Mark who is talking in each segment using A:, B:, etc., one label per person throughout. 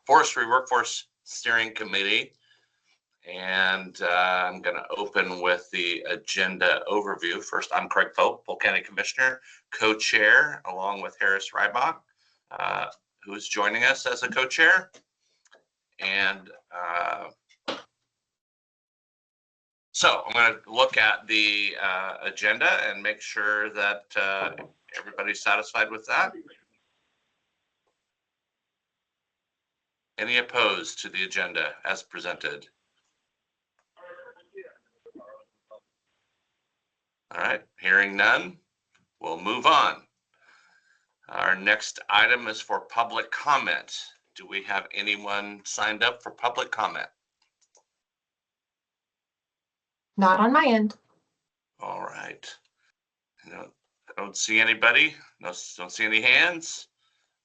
A: Forestry Workforce Steering Committee. And I'm going to open with the agenda overview. First, I'm Craig Pope, Polk County Commissioner, co-chair, along with Harris Rybach, who is joining us as a co-chair. And so I'm going to look at the agenda and make sure that everybody's satisfied with that. Any opposed to the agenda as presented? All right, hearing none, we'll move on. Our next item is for public comment. Do we have anyone signed up for public comment?
B: Not on my end.
A: All right. I don't see anybody. No, don't see any hands.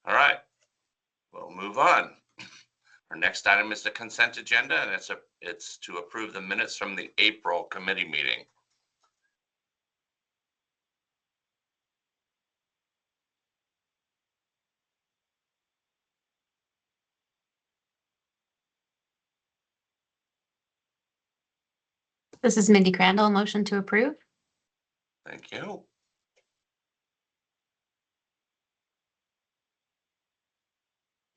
A: All right, we'll move on. Our next item is the consent agenda, and it's to approve the minutes from the April committee meeting.
C: This is Mindy Crandall, motion to approve.
A: Thank you.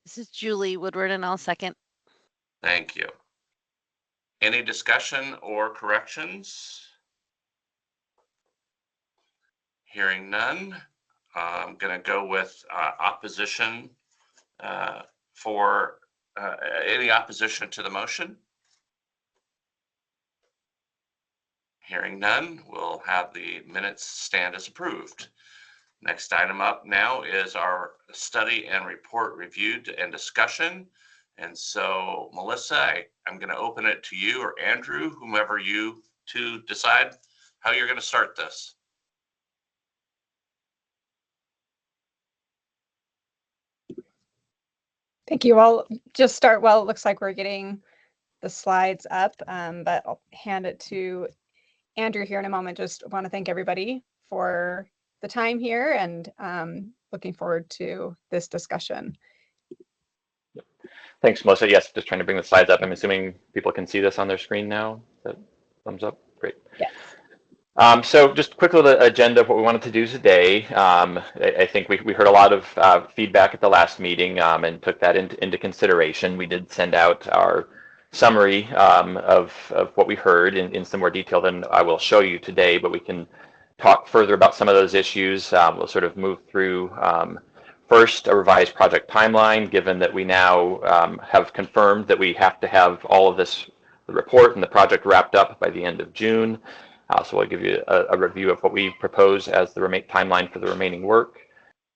D: This is Julie Woodward, and I'll second.
A: Thank you. Any discussion or corrections? Hearing none, I'm going to go with opposition for any opposition to the motion. Hearing none, we'll have the minutes stand as approved. Next item up now is our study and report reviewed and discussion. And so, Melissa, I'm going to open it to you or Andrew, whomever you two decide how you're going to start this.
E: Thank you. I'll just start. Well, it looks like we're getting the slides up, but I'll hand it to Andrew here in a moment. Just want to thank everybody for the time here and looking forward to this discussion.
F: Thanks, Melissa. Yes, just trying to bring the slides up. I'm assuming people can see this on their screen now. Is that thumbs up? Great.
E: Yes.
F: So just quickly, the agenda of what we wanted to do today. I think we heard a lot of feedback at the last meeting and took that into consideration. We did send out our summary of what we heard in some more detail than I will show you today, but we can talk further about some of those issues. We'll sort of move through first a revised project timeline, given that we now have confirmed that we have to have all of this, the report and the project wrapped up by the end of June. So we'll give you a review of what we propose as the timeline for the remaining work.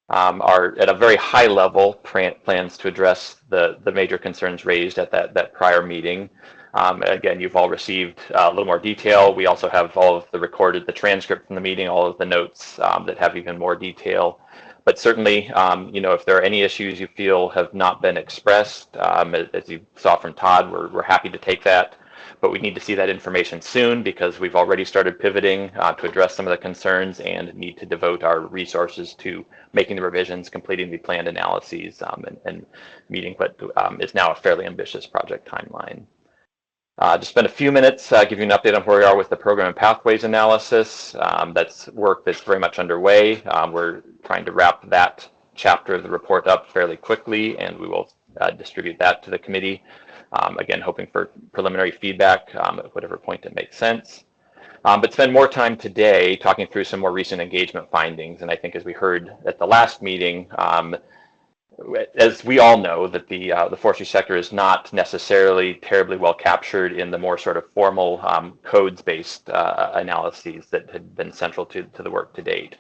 F: Are at a very high level plans to address the major concerns raised at that prior meeting. Again, you've all received a little more detail. We also have all of the transcript from the meeting, all of the notes that have even more detail. But certainly, if there are any issues you feel have not been expressed, as you saw from Todd, we're happy to take that. But we need to see that information soon because we've already started pivoting to address some of the concerns and need to devote our resources to making the revisions, completing the planned analyses, and meeting what is now a fairly ambitious project timeline. Just spend a few minutes, give you an update on where we are with the program and pathways analysis. That's work that's very much underway. We're trying to wrap that chapter of the report up fairly quickly, and we will distribute that to the committee. Again, hoping for preliminary feedback at whatever point it makes sense. But spend more time today talking through some more recent engagement findings. And I think as we heard at the last meeting, as we all know, that the forestry sector is not necessarily terribly well captured in the more sort of formal codes-based analyses that had been central to the work to date.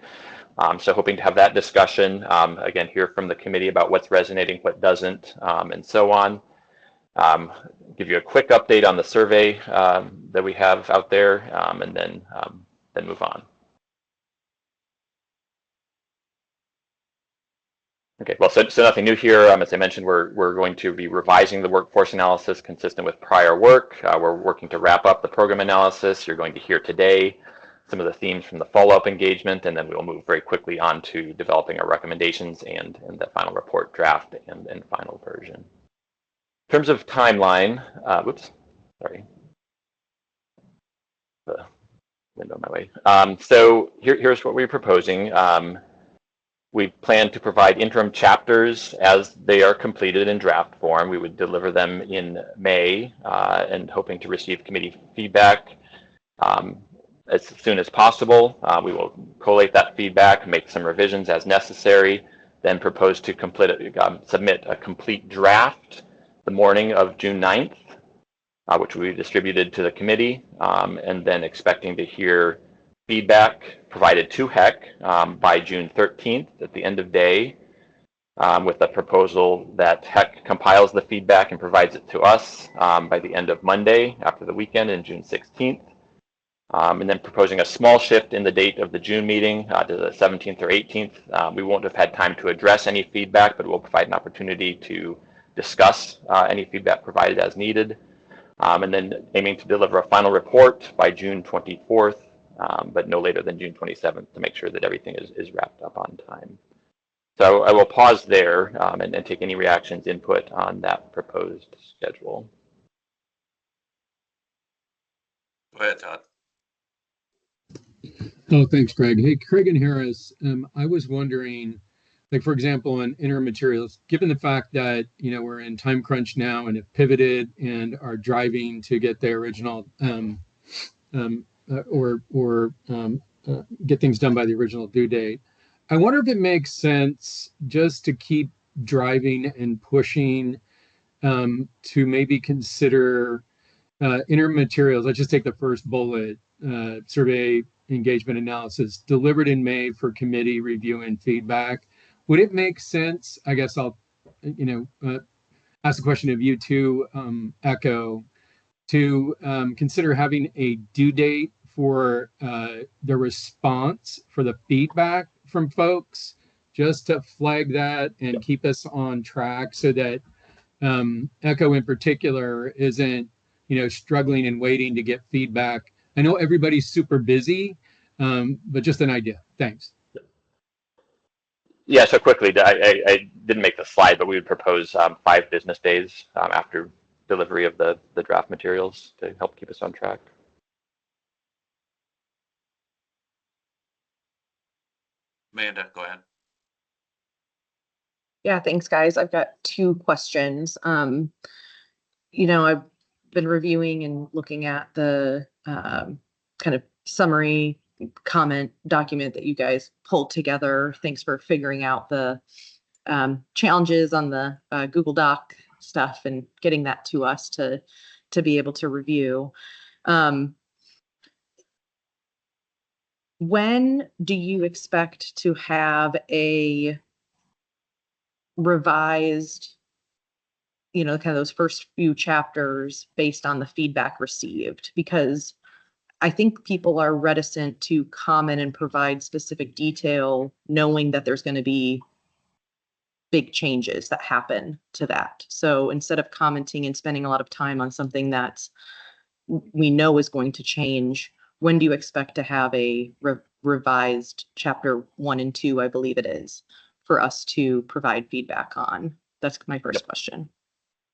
F: So hoping to have that discussion, again, hear from the committee about what's resonating, what doesn't, and so on. Give you a quick update on the survey that we have out there, and then move on. Okay, well, so nothing new here. As I mentioned, we're going to be revising the workforce analysis consistent with prior work. We're working to wrap up the program analysis. You're going to hear today some of the themes from the follow-up engagement, and then we'll move very quickly on to developing our recommendations and the final report draft and final version. In terms of timeline, whoops, sorry, the window my way. So here's what we're proposing. We plan to provide interim chapters as they are completed in draft form. We would deliver them in May and hoping to receive committee feedback as soon as possible. We will collate that feedback, make some revisions as necessary, then propose to submit a complete draft the morning of June 9th, which will be distributed to the committee, and then expecting to hear feedback provided to HEC by June 13th at the end of day, with a proposal that HEC compiles the feedback and provides it to us by the end of Monday after the weekend in June 16th. And then proposing a small shift in the date of the June meeting to the 17th or 18th. We won't have had time to address any feedback, but we'll provide an opportunity to discuss any feedback provided as needed. And then aiming to deliver a final report by June 24th, but no later than June 27th to make sure that everything is wrapped up on time. So I will pause there and take any reactions, input on that proposed schedule.
A: Go ahead, Todd.
G: Oh, thanks, Craig. Hey, Craig and Harris, I was wondering, like, for example, on interim materials, given the fact that, we're in time crunch now and have pivoted and are driving to get the original get things done by the original due date, I wonder if it makes sense just to keep driving and pushing to maybe consider interim materials. Let's just take the first bullet, survey engagement analysis delivered in May for committee review and feedback. Would it make sense? I guess I'll, ask the question of you too, Echo, to consider having a due date for the response for the feedback from folks, just to flag that and keep us on track so that Echo in particular isn't, struggling and waiting to get feedback. I know everybody's super busy, but just an idea. Thanks.
F: Yeah, so quickly, I didn't make the slide, but we would propose 5 business days after delivery of the draft materials to help keep us on track.
A: Amanda, go ahead.
B: Yeah, thanks, guys. I've got 2 questions. I've been reviewing and looking at the kind of summary comment document that you guys pulled together. Thanks for figuring out the challenges on the Google Doc stuff and getting that to us to be able to review. When do you expect to have a revised, kind of those first few chapters based on the feedback received? Because I think people are reticent to comment and provide specific detail, knowing that there's going to be big changes that happen to that. So instead of commenting and spending a lot of time on something that we know is going to change, when do you expect to have a revised chapter 1 and 2, I believe it is, for us to provide feedback on? That's my first question.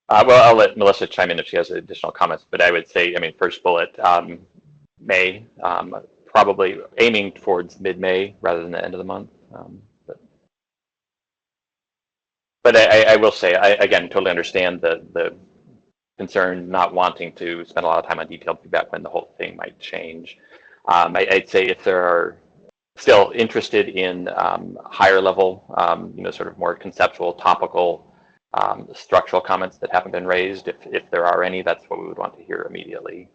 F: Well, I'll let Melissa chime in if she has additional comments, but I would say, first bullet, May, probably aiming towards mid-May rather than the end of the month. But I will say, I again totally understand the concern, not wanting to spend a lot of time on detailed feedback when the whole thing might change. I'd say if there are still interested in higher level, sort of more conceptual, topical, structural comments that haven't been raised, if there are any, that's what we would want to hear immediately.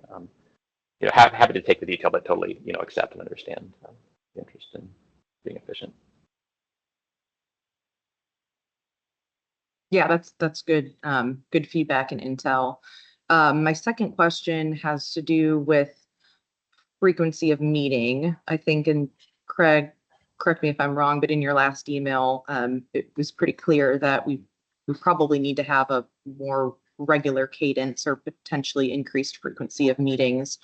F: Happy to take the detail, but totally, accept and understand the interest in being efficient.
B: Yeah, that's good. Good feedback and intel. My second question has to do with frequency of meeting. I think, and Craig, correct me if I'm wrong, but in your last email, it was pretty clear that we probably need to have a more regular cadence or potentially increased frequency of meetings.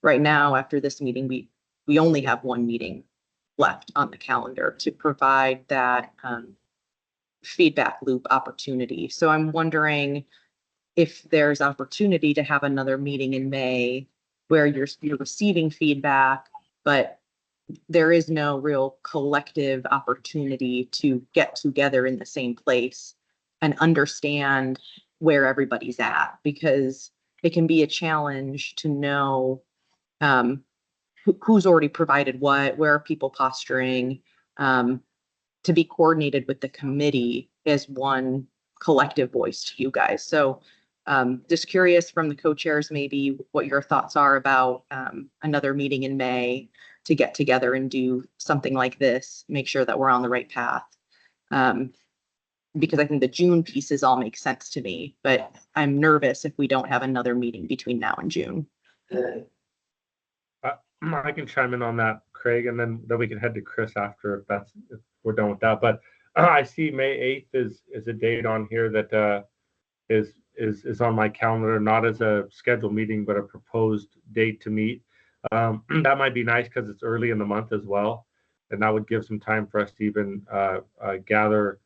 B: Right now, after this meeting, we we only have one meeting left on the calendar to provide that feedback loop opportunity. So I'm wondering if there's opportunity to have another meeting in May where you're receiving feedback, but there is no real collective opportunity to get together in the same place and understand where everybody's at, because it can be a challenge to know who's already provided what, where are people posturing, to be coordinated with the committee as one collective voice to you guys. So just curious from the co-chairs, maybe what your thoughts are about another meeting in May to get together and do something like this, make sure that we're on the right path. Because I think the June pieces all make sense to me, but I'm nervous if we don't have another meeting between now and June.
H: I can chime in on that, Craig, and then we can head to Chris after if we're done with that. But I see May 8th is a date on here that is on my calendar, not as a scheduled meeting, but a proposed date to meet. That might be nice because it's early in the month as well, and that would give some time for us to even gather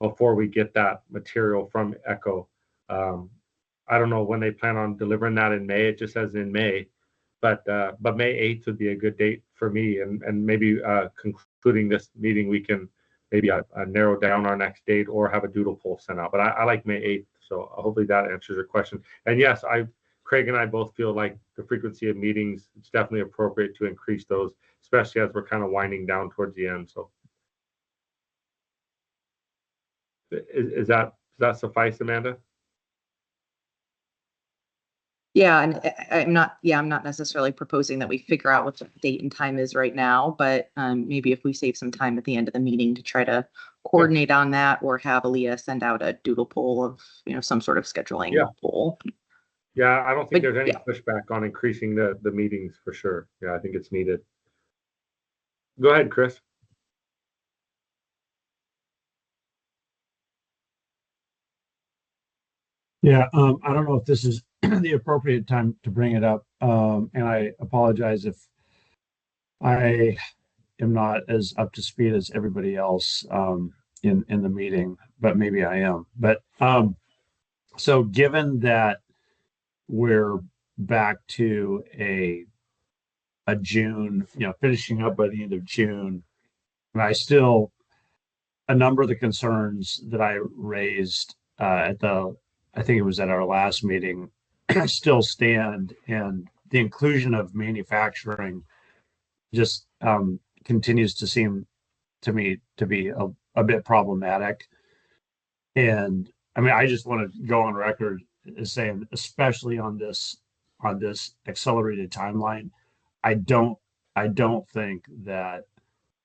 H: before we get that material from ECHO. I don't know when they plan on delivering that in May. It just says in May. But May 8th would be a good date for me, and maybe concluding this meeting, we can maybe narrow down our next date or have a doodle poll sent out. But I like May 8th, so hopefully that answers your question. And yes, Craig and I both feel like the frequency of meetings, it's definitely appropriate to increase those, especially as we're kind of winding down towards the end. So does that suffice, Amanda?
B: Yeah, and I'm not necessarily proposing that we figure out what the date and time is right now, but maybe if we save some time at the end of the meeting to try to coordinate on that, or have Aaliyah send out a doodle poll of, some sort of scheduling poll.
H: Yeah, I don't think
B: But,
H: there's any pushback on increasing the meetings for sure. Yeah, I think it's needed. Go ahead, Chris.
I: Yeah, I don't know if this is the appropriate time to bring it up, and I apologize if I am not as up to speed as everybody else in the meeting, but maybe I am. But so given that we're back to a June, finishing up by the end of June, and a number of the concerns that I raised I think it was at our last meeting, still stand, and the inclusion of manufacturing just continues to seem to me to be a bit problematic. And I mean, I just want to go on record as saying, especially on this accelerated timeline, I don't think that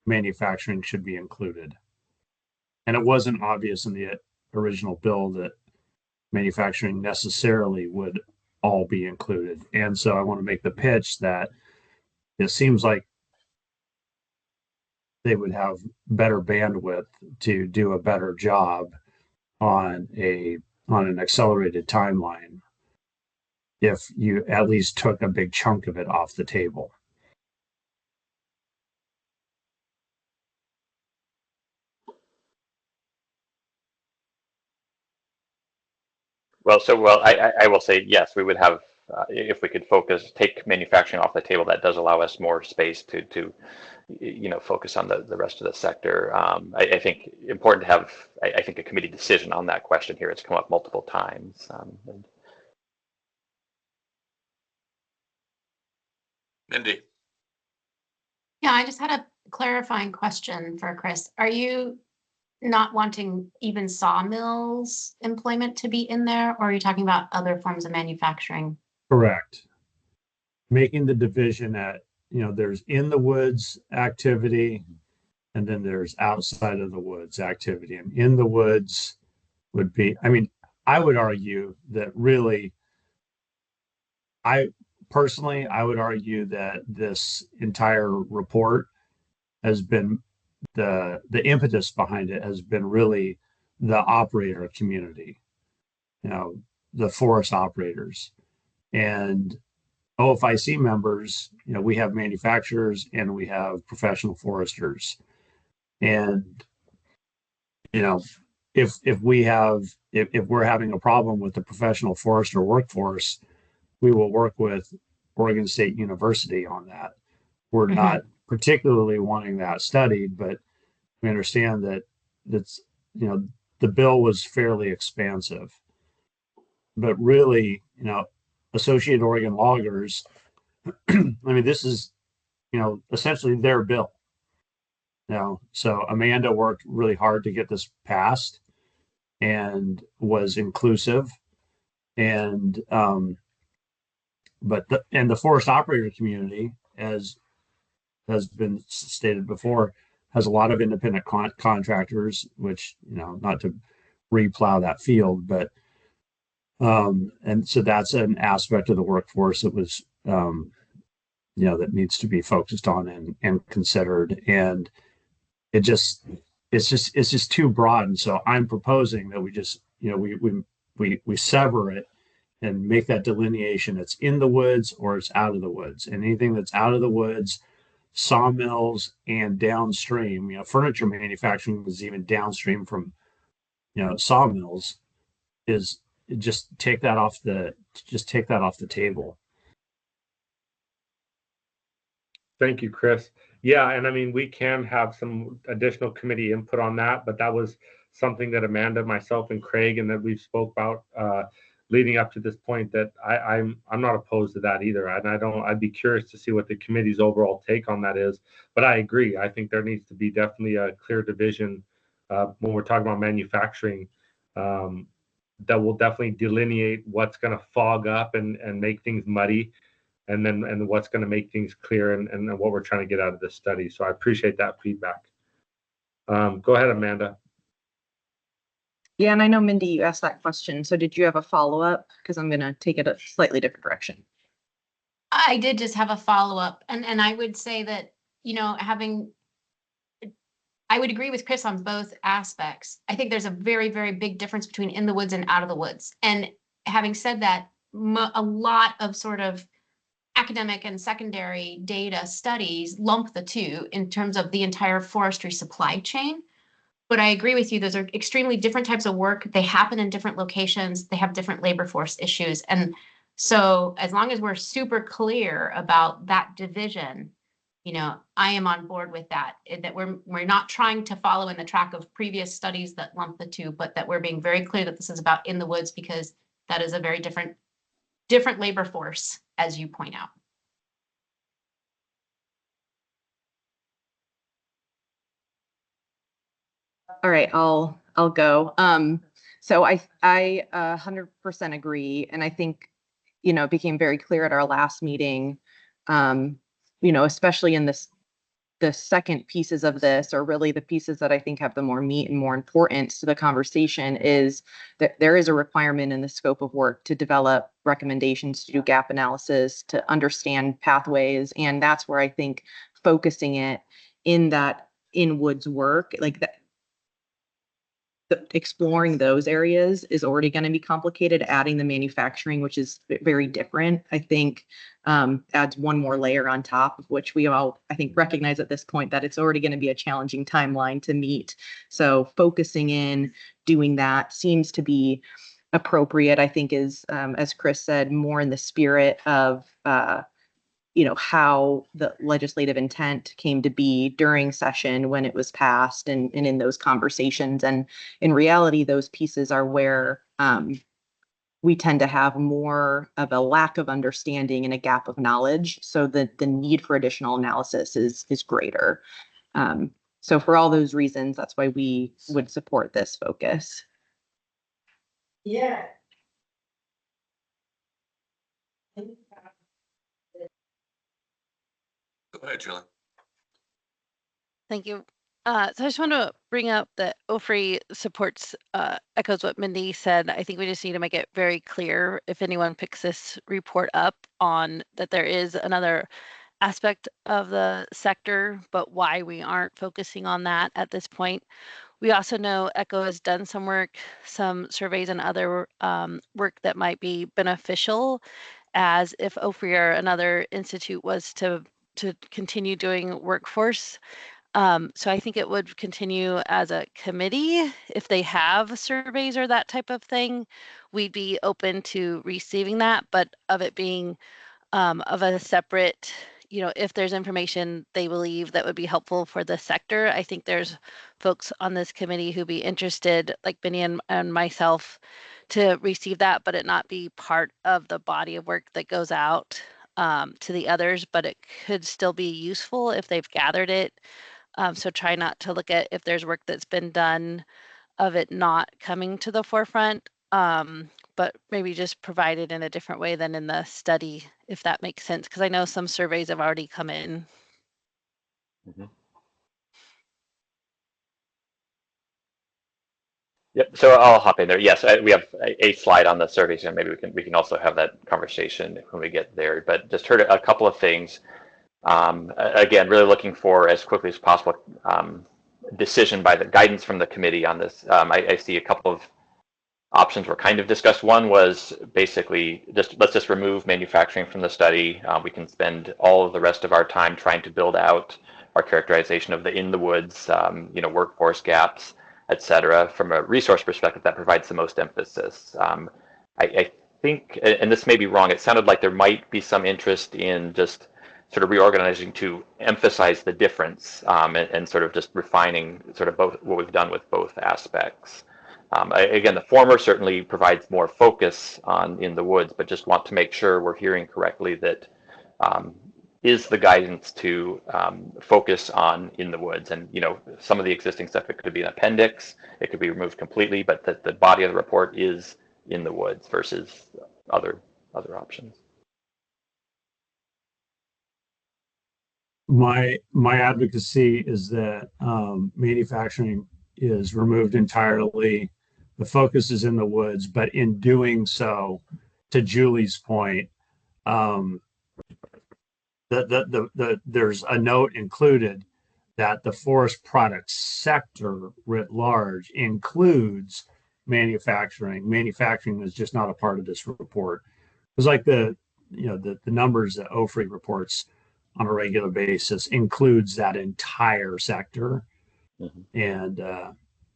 I: manufacturing should be included. And it wasn't obvious in the original bill that manufacturing necessarily would all be included. And so I want to make the pitch that it seems like they would have better bandwidth to do a better job on an accelerated timeline if you at least took a big chunk of it off the table.
F: Well, I will say yes. We would have if we could take manufacturing off the table. That does allow us more space to focus on the rest of the sector. I think important to have I think a committee decision on that question here. It's come up multiple times.
A: Mindy.
C: Yeah, I just had a clarifying question for Chris. Are you not wanting even sawmills employment to be in there, or are you talking about other forms of manufacturing?
I: Correct. Making the division at, there's in the woods activity, and then there's outside of the woods activity. And in the woods would be, I would argue that really, I would argue that this entire report has been the impetus behind it has been really the operator community, the forest operators. And OFIC members, we have manufacturers and we have professional foresters. And, if we're having a problem with the professional forester workforce, we will work with Oregon State University on that. We're not particularly wanting that studied, but we understand that that's, the bill was fairly expansive. But really, Associated Oregon Loggers, I mean, this is, essentially their bill. So Amanda worked really hard to get this passed and was inclusive. And but the forest operator community, as has been stated before, has a lot of independent contractors, which, not to replow that field, but and so that's an aspect of the workforce that was that needs to be focused on and considered. And it's just too broad. And so I'm proposing that we just, we sever it and make that delineation. It's in the woods or it's out of the woods. And anything that's out of the woods, sawmills and downstream, furniture manufacturing is even downstream from, sawmills, is just take that off the table.
H: Thank you, Chris. Yeah, and I mean, we can have some additional committee input on that, but that was something that Amanda, myself, and Craig, and that we've spoke about leading up to this point, that I'm not opposed to that either. And I'd be curious to see what the committee's overall take on that is. But I agree. I think there needs to be definitely a clear division when we're talking about manufacturing, that will definitely delineate what's going to fog up and make things muddy, and what's going to make things clear, and what we're trying to get out of this study. So I appreciate that feedback. Go ahead, Amanda.
B: Yeah, and I know, Mindy, you asked that question. So did you have a follow-up? Because I'm going to take it a slightly different direction.
C: I did just have a follow-up, and I would say that, I would agree with Chris on both aspects. I think there's a very, very big difference between in the woods and out of the woods. And having said that, a lot of sort of academic and secondary data studies lump the two in terms of the entire forestry supply chain. But I agree with you, those are extremely different types of work. They happen in different locations. They have different labor force issues. And so as long as we're super clear about that division, I am on board with that, that we're not trying to follow in the track of previous studies that lump the two, but that we're being very clear that this is about in the woods, because that is a very different labor force, as you point out.
B: All right, I'll go. So I 100% agree. And I think, it became very clear at our last meeting, especially in the second pieces of this, or really the pieces that I think have the more meat and more importance to the conversation, is that there is a requirement in the scope of work to develop recommendations, to do gap analysis, to understand pathways. And that's where I think focusing it in that in woods work, like that, exploring those areas is already going to be complicated. Adding the manufacturing, which is very different, I think adds one more layer on top, of which we all, I think, recognize at this point that it's already going to be a challenging timeline to meet. So focusing in, doing that seems to be appropriate, I think, is, as Chris said, more in the spirit of how the legislative intent came to be during session when it was passed, and in those conversations. And in reality, those pieces are where we tend to have more of a lack of understanding and a gap of knowledge. So the need for additional analysis is greater. So for all those reasons, that's why we would support this focus.
J: Yeah.
A: Go ahead, Julie.
D: Thank you. So I just want to bring up that OFRI supports, echoes what Mindy said. I think we just need to make it very clear, if anyone picks this report up, on that there is another aspect of the sector, but why we aren't focusing on that at this point. We also know ECHO has done some work, some surveys and other work that might be beneficial. as if OFRI or another institute was to continue doing workforce. So I think it would continue as a committee. If they have surveys or that type of thing, we'd be open to receiving that, but of it being of a separate, if there's information they believe that would be helpful for the sector, I think there's folks on this committee who'd be interested, like Benny and myself, to receive that, but it not be part of the body of work that goes out to the others, but it could still be useful if they've gathered it. So try not to look at if there's work that's been done of it not coming to the forefront, but maybe just provide it in a different way than in the study, if that makes sense, because I know some surveys have already come in.
F: Mm-hmm. Yep. So I'll hop in there. Yes, we have a slide on the surveys, and maybe we can also have that conversation when we get there. But just heard a couple of things. Again, really looking for as quickly as possible decision by the guidance from the committee on this. I see a couple of options were kind of discussed. One was basically let's just remove manufacturing from the study. We can spend all of the rest of our time trying to build out our characterization of the in the woods, workforce gaps, et cetera. From a resource perspective, that provides the most emphasis. I think, and this may be wrong, it sounded like there might be some interest in just sort of reorganizing to emphasize the difference and sort of just refining sort of both what we've done with both aspects. Again, the former certainly provides more focus on in the woods, but just want to make sure we're hearing correctly that is the guidance to focus on in the woods. And, some of the existing stuff, it could be an appendix, it could be removed completely, but that the body of the report is in the woods versus other options.
I: My advocacy is that manufacturing is removed entirely. The focus is in the woods, but in doing so, to Julie's point, there's a note included that the forest products sector writ large includes manufacturing. Manufacturing is just not a part of this report. It's like the numbers that OFRI reports on a regular basis includes that entire sector. Mm-hmm.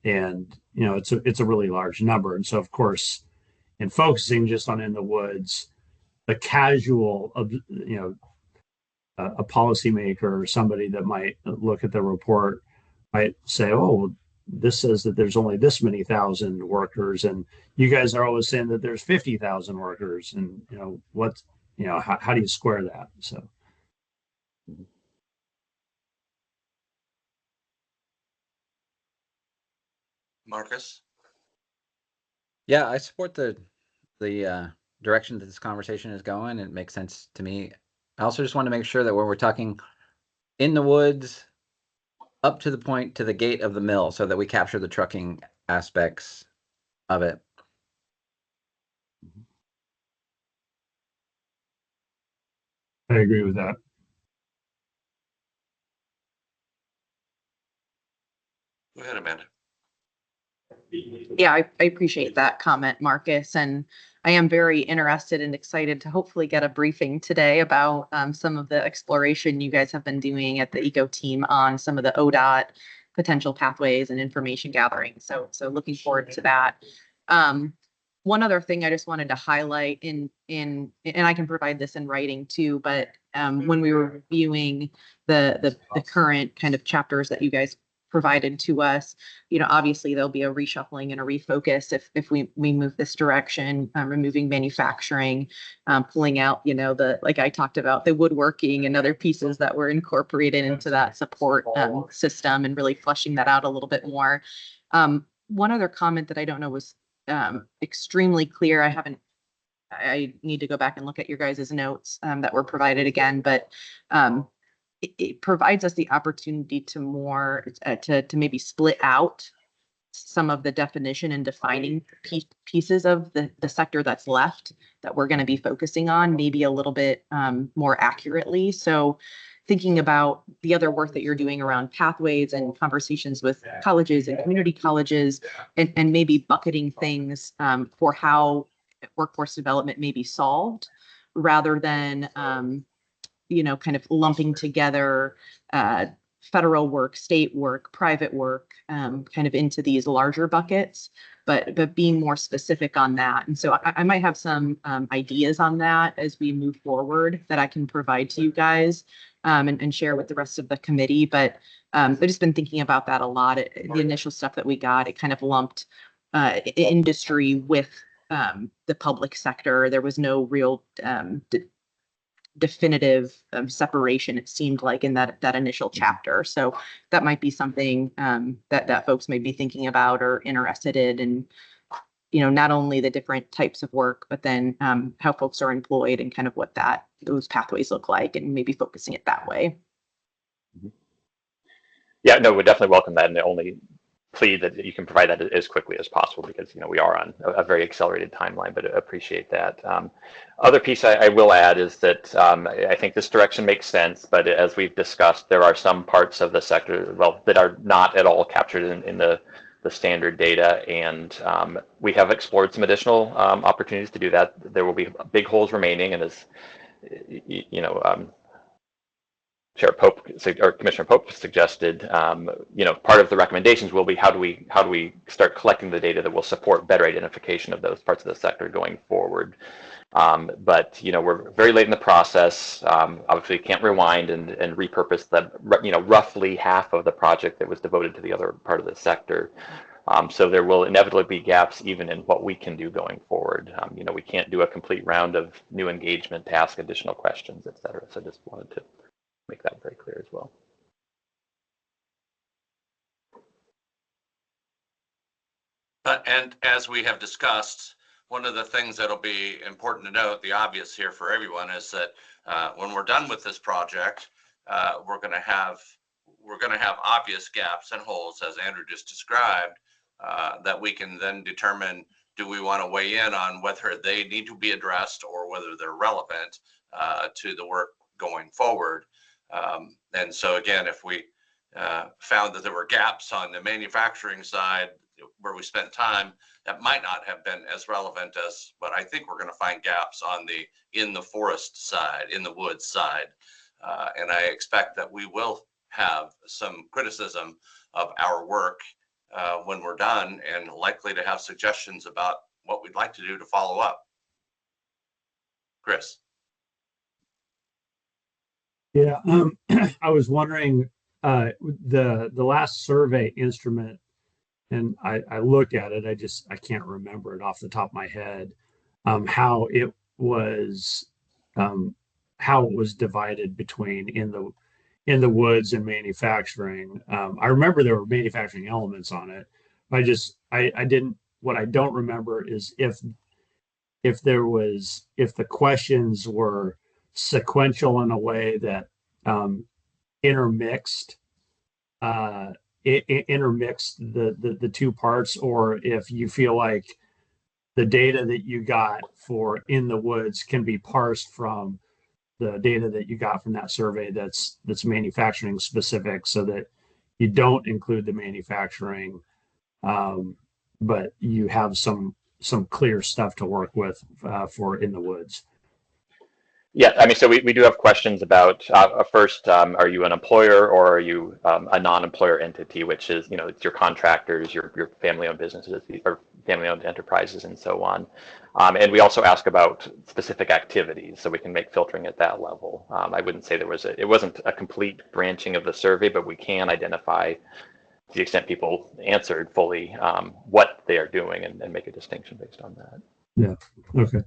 I: And it's a really large number. And so, of course, in focusing just on in the woods, the casual of a policymaker or somebody that might look at the report might say, oh, this says that there's only this many thousand workers, and you guys are always saying that there's 50,000 workers, and how do you square that? So.
A: Marcus?
K: Yeah, I support the direction that this conversation is going. It makes sense to me. I also just want to make sure that when we're talking in the woods, up to the point to the gate of the mill, so that we capture the trucking aspects of it.
I: I agree with that.
A: Go ahead, Amanda.
B: Yeah, I appreciate that comment, Marcus, and I am very interested and excited to hopefully get a briefing today about some of the exploration you guys have been doing at the ECO team on some of the ODOT potential pathways and information gathering. So looking forward to that. One other thing I just wanted to highlight and I can provide this in writing too, but when we were reviewing the current kind of chapters that you guys provided to us, obviously there'll be a reshuffling and a refocus if we move this direction, removing manufacturing, pulling out, like I talked about, the woodworking and other pieces that were incorporated into that support system, and really fleshing that out a little bit more. One other comment that I don't know was extremely clear. I need to go back and look at your guys' notes that were provided again, but it provides us the opportunity to more to maybe split out some of the definition and defining pieces of the sector that's left that we're going to be focusing on maybe a little bit more accurately. So thinking about the other work that you're doing around pathways and conversations with colleges and community colleges, and maybe bucketing things for how workforce development may be solved rather than, kind of lumping together federal work, state work, private work, kind of into these larger buckets, but being more specific on that. And so I might have some ideas on that as we move forward that I can provide to you guys and share with the rest of the committee. But I've just been thinking about that a lot. The initial stuff that we got, it kind of lumped industry with the public sector. There was no real definitive separation, it seemed like, in that initial chapter. So that might be something that folks may be thinking about or interested in, and not only the different types of work, but then how folks are employed and kind of what those pathways look like, and maybe focusing it that way.
F: Yeah, no, we definitely welcome that, and the only plea that you can provide that as quickly as possible, because we are on a very accelerated timeline, but appreciate that. Other piece I will add is that I think this direction makes sense, but as we've discussed, there are some parts of the sector, that are not at all captured in the standard data, and we have explored some additional opportunities to do that. There will be big holes remaining, and as Chair Pope or Commissioner Pope suggested, part of the recommendations will be how do we start collecting the data that will support better identification of those parts of the sector going forward. But we're very late in the process. Obviously, can't rewind and repurpose the roughly half of the project that was devoted to the other part of the sector. So there will inevitably be gaps even in what we can do going forward. We can't do a complete round of new engagement to ask additional questions, et cetera. So just wanted to make that very clear as well.
A: And as we have discussed, one of the things that'll be important to note, the obvious here for everyone, is that when we're done with this project, we're going to have obvious gaps and holes, as Andrew just described, that we can then determine, do we want to weigh in on whether they need to be addressed or whether they're relevant to the work going forward. And so again, if we found that there were gaps on the manufacturing side where we spent time, that might not have been as relevant as, but I think we're going to find gaps in the forest side, in the woods side. And I expect that we will have some criticism of our work when we're done, and likely to have suggestions about what we'd like to do to follow up. Chris.
I: Yeah, I was wondering, the last survey instrument, and I looked at it, I can't remember it off the top of my head, how it was divided between in the woods and manufacturing. I remember there were manufacturing elements on it. What I don't remember is if the questions were sequential in a way that intermixed the two parts, or if you feel like the data that you got for in the woods can be parsed from the data that you got from that survey that's manufacturing specific, so that you don't include the manufacturing, but you have some clear stuff to work with for in the woods.
F: Yeah, I mean, so we do have questions about first, are you an employer or are you a non-employer entity, which is, it's your contractors, your family-owned businesses, or family-owned enterprises, and so on. And we also ask about specific activities, so we can make filtering at that level. I wouldn't say it wasn't a complete branching of the survey, but we can identify, to the extent people answered fully, what they are doing, and make a distinction based on that.
I: Yeah. Okay.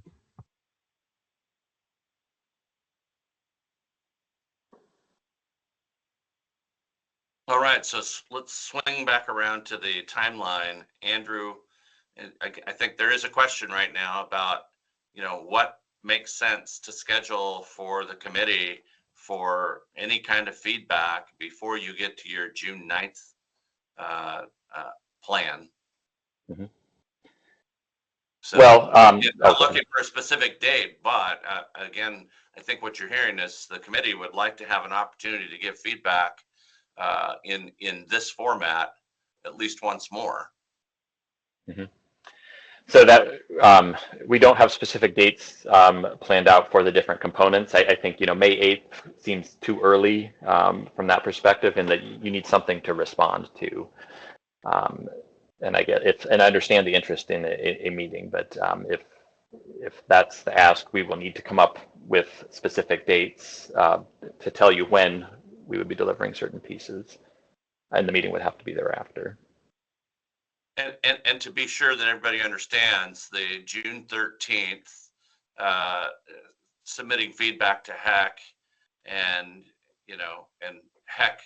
A: All right, so let's swing back around to the timeline. Andrew, I think there is a question right now about, what makes sense to schedule for the committee for any kind of feedback before you get to your June 9th plan.
F: Mm-hmm.
A: So not looking for a specific date, but again, I think what you're hearing is the committee would like to have an opportunity to give feedback in this format at least once more.
F: Mm-hmm. So that we don't have specific dates planned out for the different components. I think, May 8th seems too early from that perspective, in that you need something to respond to. And I get it, and I understand the interest in a meeting, but if that's the ask, we will need to come up with specific dates to tell you when we would be delivering certain pieces, and the meeting would have to be thereafter.
A: And to be sure that everybody understands, the June 13th submitting feedback to HEC, and and HEC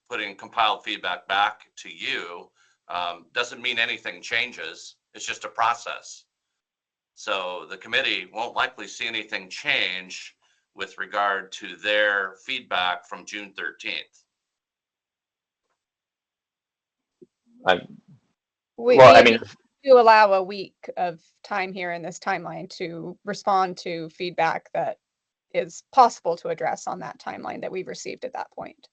A: putting compiled feedback back to you doesn't mean anything changes. It's just a process. So the committee won't likely see anything change with regard to their feedback from June 13th.
E: We do allow a week of time here in this timeline to respond to feedback that is possible to address on that timeline that we've received at that point.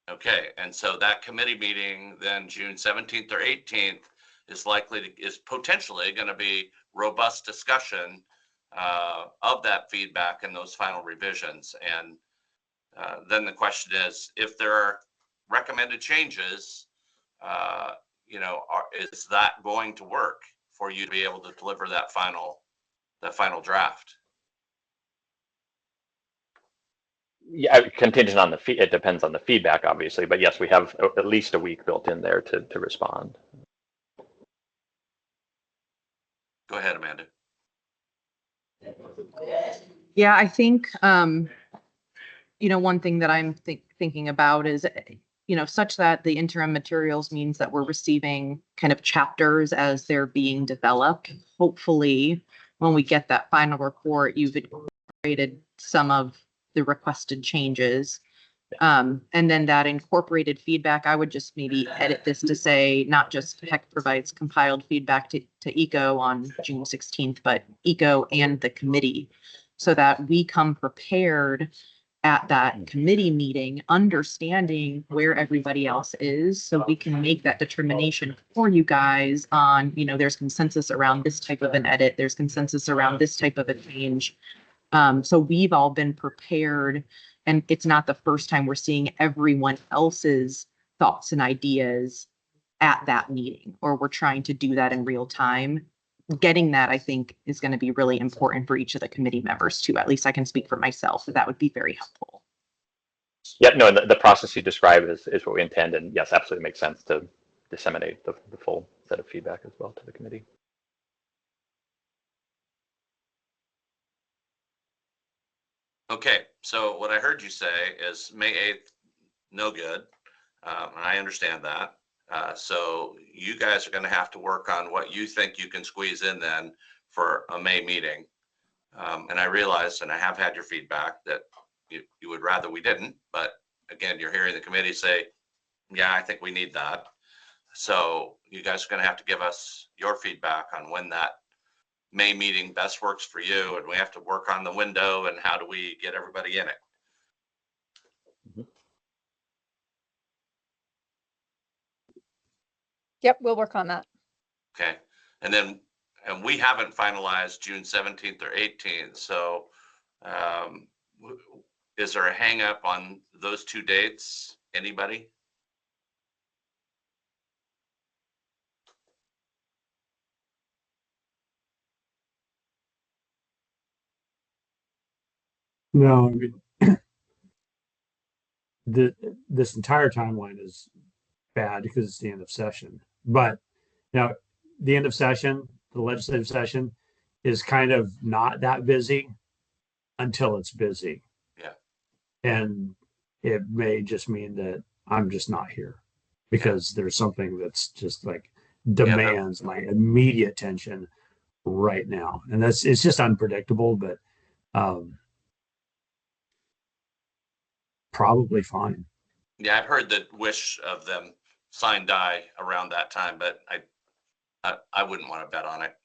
A: Okay, and so that committee meeting then June 17th or 18th is potentially going to be robust discussion of that feedback and those final revisions. And then the question is, if there are recommended changes, is that going to work for you to be able to deliver that final draft?
F: Yeah, contingent on it depends on the feedback, obviously, but yes, we have at least a week built in there to respond.
A: Go ahead, Amanda.
B: Yeah, I think, one thing that I'm thinking about is, such that the interim materials means that we're receiving kind of chapters as they're being developed. Hopefully, when we get that final report, you've incorporated some of the requested changes. And then that incorporated feedback, I would just maybe edit this to say, not just HEC provides compiled feedback to ECO on June 16th, but ECO and the committee, so that we come prepared at that committee meeting, understanding where everybody else is, so we can make that determination for you guys on, there's consensus around this type of an edit, there's consensus around this type of a change. So we've all been prepared, and it's not the first time we're seeing everyone else's thoughts and ideas at that meeting, or we're trying to do that in real time. Getting that, I think, is going to be really important for each of the committee members too. At least I can speak for myself, so that would be very helpful.
F: Yeah, no, and the process you describe is what we intend, and yes, absolutely makes sense to disseminate the full set of feedback as well to the committee.
A: Okay, so what I heard you say is May 8th, no good. And I understand that. So you guys are going to have to work on what you think you can squeeze in then for a May meeting. And I realize, and I have had your feedback, that you would rather we didn't, but again, you're hearing the committee say, yeah, I think we need that. So you guys are going to have to give us your feedback on when that May meeting best works for you, and we have to work on the window and how do we get everybody in it.
E: Yep, we'll work on that.
A: Okay, and we haven't finalized June 17th or 18th, so is there a hang up on those two dates? Anybody?
I: No, I mean, this entire timeline is bad because it's the end of session. But now, the end of session, the legislative session, is kind of not that busy until it's busy.
A: Yeah.
I: And it may just mean that I'm just not here because there's something that's just like demands my immediate attention right now. And it's just unpredictable, but probably fine.
A: Yeah, I've heard the wish of them sign die around that time, but I wouldn't want to bet on it.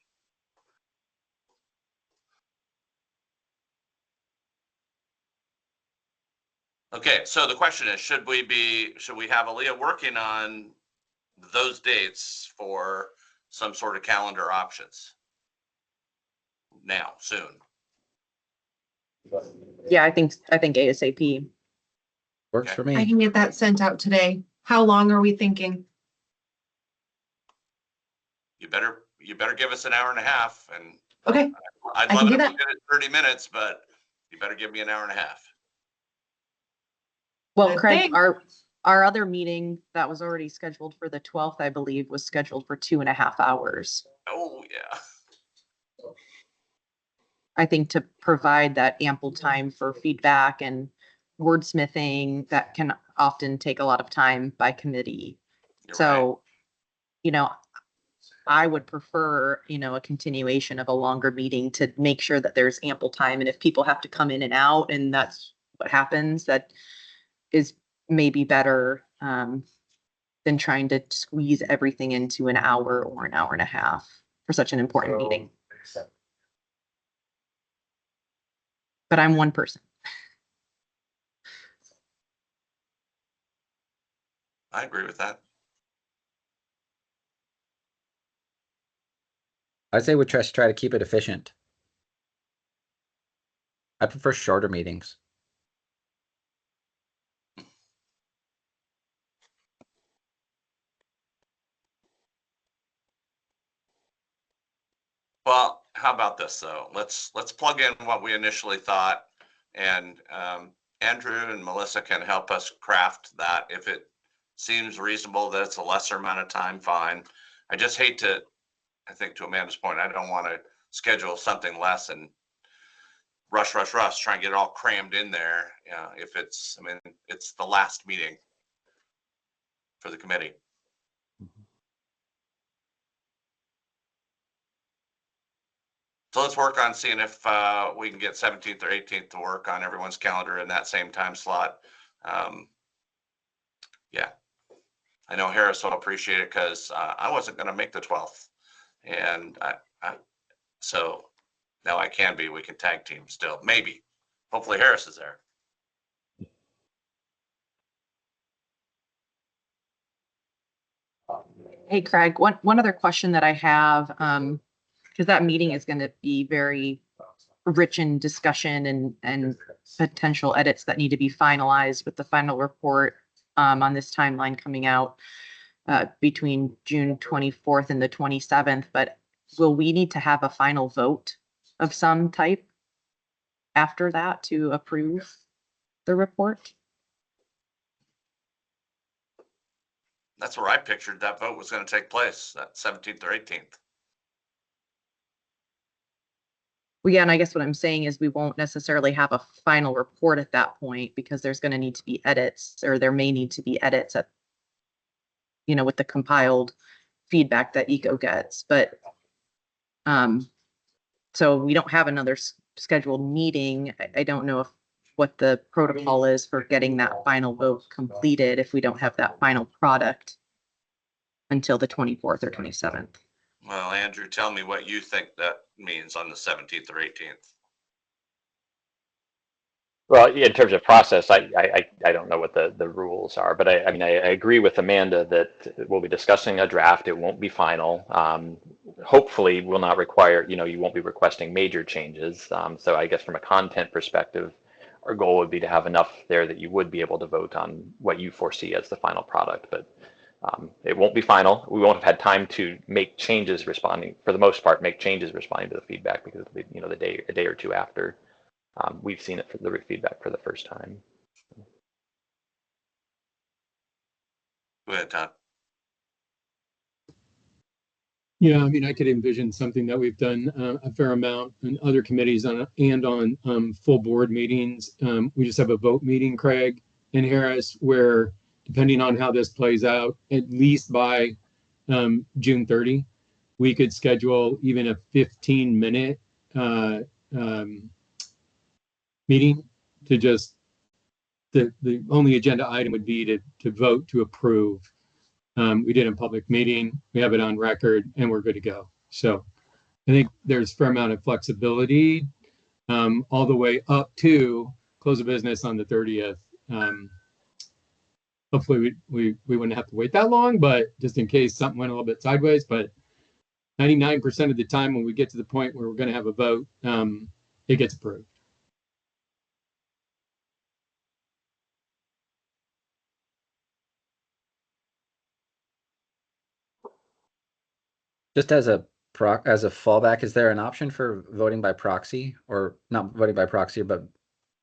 A: Okay, so the question is, should we have Aaliyah working on those dates for some sort of calendar options. Now, soon.
B: Yeah, I think ASAP.
K: Works
A: Okay.
K: for
J: I
K: me.
J: can get that sent out today. How long are we thinking?
A: You better give us an hour and a half, and
J: Okay,
A: I'd
J: I
A: love
J: can
A: it
J: do
A: if we
J: that.
A: did it 30 minutes, but you better give me an hour and a half.
B: Well,
J: Good
B: Craig,
J: thing.
B: our other meeting that was already scheduled for the 12th, I believe, was scheduled for 2.5 hours.
A: Oh, yeah.
B: I think to provide that ample time for feedback and wordsmithing that can often take a lot of time by committee.
A: You're right.
B: So, you know, I would prefer, a continuation of a longer meeting to make sure that there's ample time. And if people have to come in and out and that's what happens, that is maybe better than trying to squeeze everything into an hour or an hour and a half for such an important meeting. But I'm one person.
A: I agree with that.
K: I'd say we try to keep it efficient. I prefer shorter meetings.
A: Well, how about this though? Let's plug in what we initially thought, and Andrew and Melissa can help us craft that. If it seems reasonable that it's a lesser amount of time, fine. I just hate to, I think to Amanda's point, I don't want to schedule something less and rush, try and get it all crammed in there. If it's, I mean, it's the last meeting for the committee. So let's work on seeing if we can get 17th or 18th to work on everyone's calendar in that same time slot. Yeah, I know Harris will appreciate it because I wasn't going to make the 12th, and so now I can be. We can tag team still, maybe. Hopefully Harris is there.
B: Hey, Craig, one other question that I have, because that meeting is going to be very rich in discussion and potential edits that need to be finalized with the final report on this timeline coming out between June 24th and the 27th. But will we need to have a final vote of some type after that to approve the report?
A: That's where I pictured that vote was going to take place, that 17th or 18th.
B: Well, yeah, and I guess what I'm saying is we won't necessarily have a final report at that point because there's going to need to be edits, or there may need to be edits at, with the compiled feedback that ECO gets. But so we don't have another scheduled meeting. I don't know what the protocol is for getting that final vote completed if we don't have that final product until the 24th or 27th.
A: Well, Andrew, tell me what you think that means on the 17th or 18th.
F: Well, yeah, in terms of process, I don't know what the rules are, but I mean, I agree with Amanda that we'll be discussing a draft. It won't be final. Hopefully will not require, you won't be requesting major changes. So I guess from a content perspective, our goal would be to have enough there that you would be able to vote on what you foresee as the final product, but it won't be final. We won't have had time to make changes responding, for the most part, make changes responding to the feedback because it'll be, a day or two after we've seen it for the feedback for the first time.
A: Go ahead, Todd.
G: Yeah, I mean, I could envision something that we've done a fair amount in other committees on full board meetings. We just have a vote meeting, Craig and Harris, where depending on how this plays out, at least by June 30, we could schedule even a 15-minute meeting to just, the only agenda item would be to vote to approve. We did a public meeting, we have it on record, and we're good to go. So I think there's a fair amount of flexibility all the way up to close of business on the 30th. hopefully we wouldn't have to wait that long, but just in case something went a little bit sideways. But 99% of the time when we get to the point where we're going to have a vote, it gets approved.
K: Just as a fallback, is there an option for voting by proxy, or not voting by proxy, but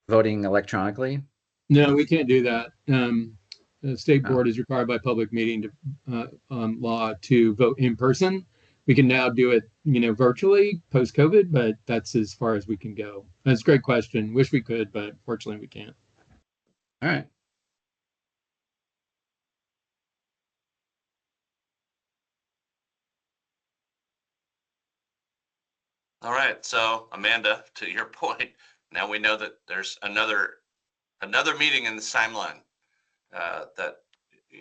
K: voting electronically?
G: No, we can't do that. The state
K: Oh.
G: board is required by public meeting law to vote in person. We can now do it, virtually post COVID, but that's as far as we can go. That's a great question. Wish we could, but fortunately we can't.
K: All right.
A: All right, so Amanda, to your point, now we know that there's another meeting in this timeline that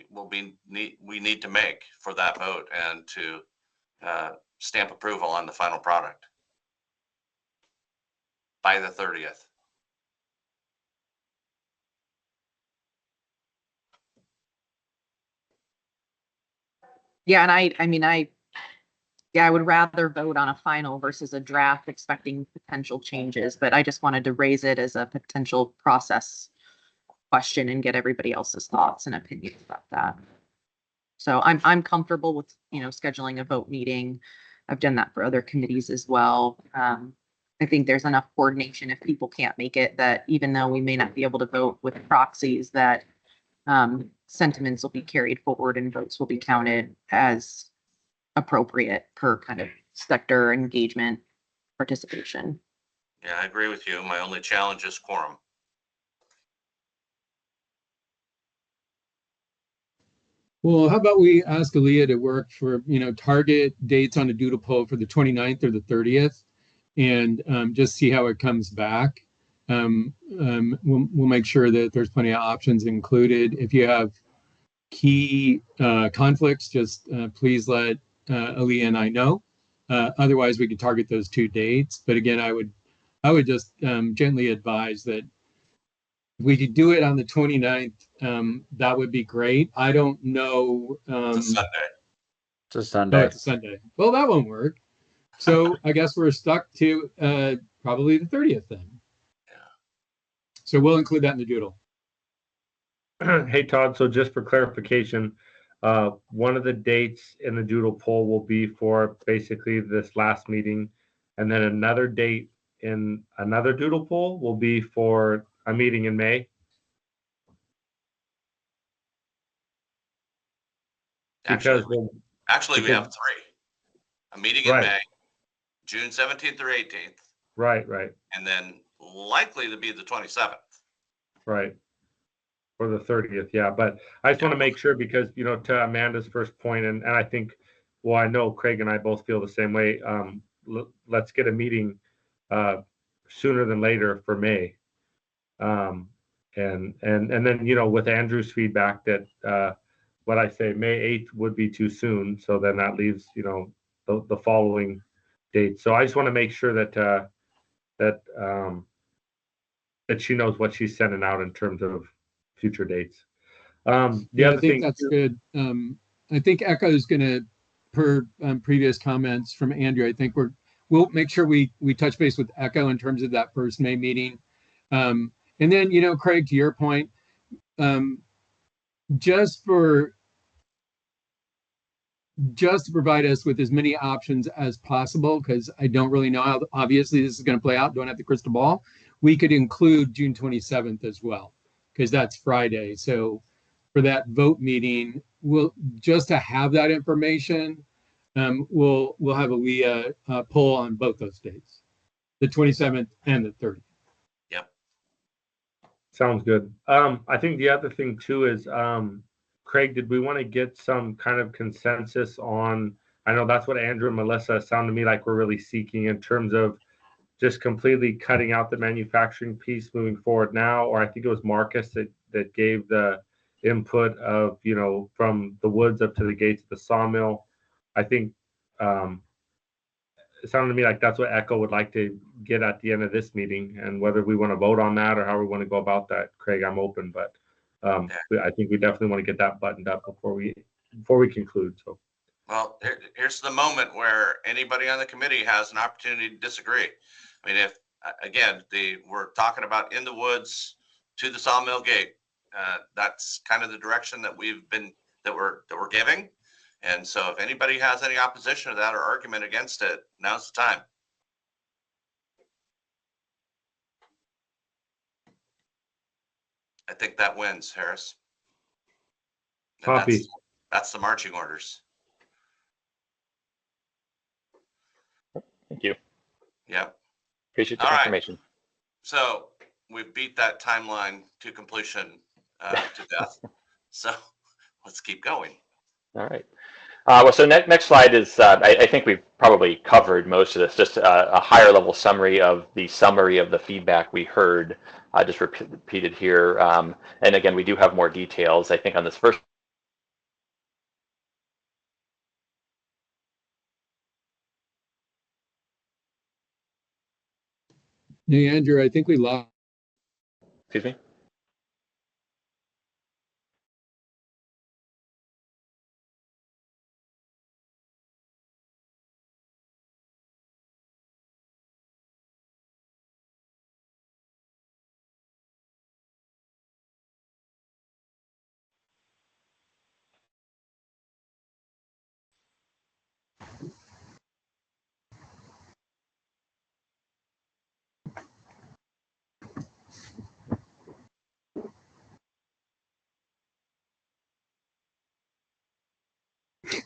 A: we need to make for that vote and to stamp approval on the final product by the 30th.
B: Yeah, and I would rather vote on a final versus a draft expecting potential changes, but I just wanted to raise it as a potential process question and get everybody else's thoughts and opinions about that. So I'm comfortable with, scheduling a vote meeting. I've done that for other committees as well. I think there's enough coordination if people can't make it, that even though we may not be able to vote with proxies, that sentiments will be carried forward and votes will be counted as appropriate per kind of sector engagement participation.
A: Yeah, I agree with you. My only challenge is quorum.
G: Well, how about we ask Aaliyah to work for, target dates on a doodle poll for the 29th or the 30th, and just see how it comes back. We'll make sure that there's plenty of options included. If you have key conflicts, just please let Aaliyah and I know. Otherwise, we can target those 2 dates. But again, I would just gently advise that if we could do it on the 29th, that would be great. I don't know.
A: It's a Sunday.
K: It's a Sunday.
G: Oh, it's a Sunday. Well, that won't work. So I guess we're stuck to probably the 30th then.
A: Yeah.
G: So we'll include that in the doodle.
H: Hey, Todd, so just for clarification, one of the dates in the doodle poll will be for basically this last meeting, and then another date in another doodle poll will be for a meeting in May.
A: Actually,
H: Because
A: we have 3. A meeting in
H: Right.
A: May, June 17th or 18th,
H: right,
A: and then likely to be the 27th.
H: right. For the 30th, yeah. But I just want to make sure because, to Amanda's first point, and I think, well, I know Craig and I both feel the same way. Let's get a meeting sooner than later for May. And then, with Andrew's feedback that what I say, May 8th would be too soon. So then that leaves, the following date. So I just want to make sure that that she knows what she's sending out in terms of future dates.
G: I think that's good. I think Echo is going to, per previous comments from Andrew, I think we'll make sure we touch base with Echo in terms of that first May meeting. And then, Craig, to your point, just to provide us with as many options as possible, because I don't really know how obviously this is going to play out, don't have the crystal ball. We could include June 27th as well, because that's Friday. So for that vote meeting, we'll just to have that information, we'll have Aaliyah poll on both those dates, the 27th and the 30th.
A: Yep.
H: Sounds good. I think the other thing too is, Craig, did we want to get some kind of consensus on, I know that's what Andrew and Melissa sound to me like we're really seeking in terms of just completely cutting out the manufacturing piece moving forward now, or I think it was Marcus that gave the input of, from the woods up to the gates of the sawmill. I think it sounded to me like that's what Echo would like to get at the end of this meeting, and whether we want to vote on that or how we want to go about that, Craig, I'm open, but I think we definitely want to get that buttoned up before we conclude. So,
A: well, here's the moment where anybody on the committee has an opportunity to disagree. I mean, if again, we're talking about in the woods to the sawmill gate. That's kind of the direction that we're giving. And so if anybody has any opposition to that or argument against it, now's the time. I think that wins, Harris. And
H: copy.
A: That's the marching orders.
F: Thank you.
A: Yep.
F: Appreciate the
A: All right.
F: confirmation.
A: So we've beat that timeline to completion to death. So let's keep going.
F: All right. Well, so next slide is, I think we've probably covered most of this, just a higher level summary of the feedback we heard, just repeated here. And again, we do have more details, I think, on this first.
G: Hey, Andrew, I think we lost.
F: Excuse me?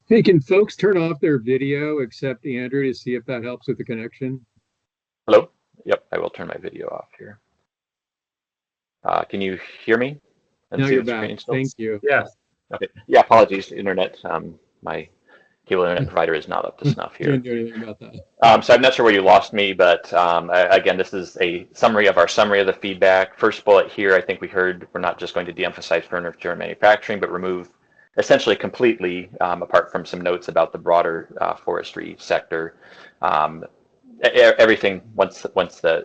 G: Hey, can folks turn off their video except Andrew to see if that helps with the connection?
F: Hello? Yep, I will turn my video off here. Can you hear me? And
G: Now
F: see
G: you're
F: the
G: back.
F: screen still?
G: Thank you.
H: Yes.
F: Okay. Yeah, apologies, internet. My cable internet provider is not up to snuff here.
G: Can't do anything about that.
F: So I'm not sure where you lost me, but again, this is a summary of the feedback. First bullet here, I think we heard we're not just going to de-emphasize furniture and manufacturing, but remove essentially completely, apart from some notes about the broader forestry sector, everything once the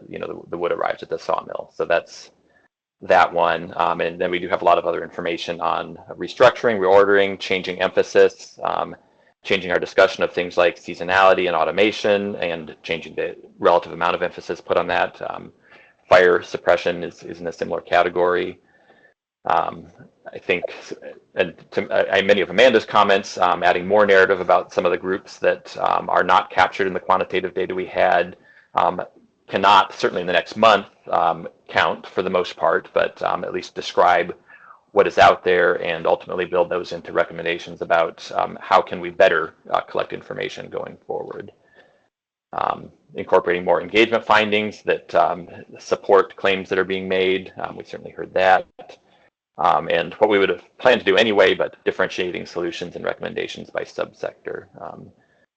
F: wood arrives at the sawmill. So that's that one. And then we do have a lot of other information on restructuring, reordering, changing emphasis, changing our discussion of things like seasonality and automation, and changing the relative amount of emphasis put on that. Fire suppression is in a similar category. I think, and many of Amanda's comments, adding more narrative about some of the groups that are not captured in the quantitative data we had, cannot, certainly in the next month, count for the most part, but at least describe what is out there and ultimately build those into recommendations about how can we better collect information going forward. Incorporating more engagement findings that support claims that are being made. We certainly heard that. And what we would have planned to do anyway, but differentiating solutions and recommendations by subsector.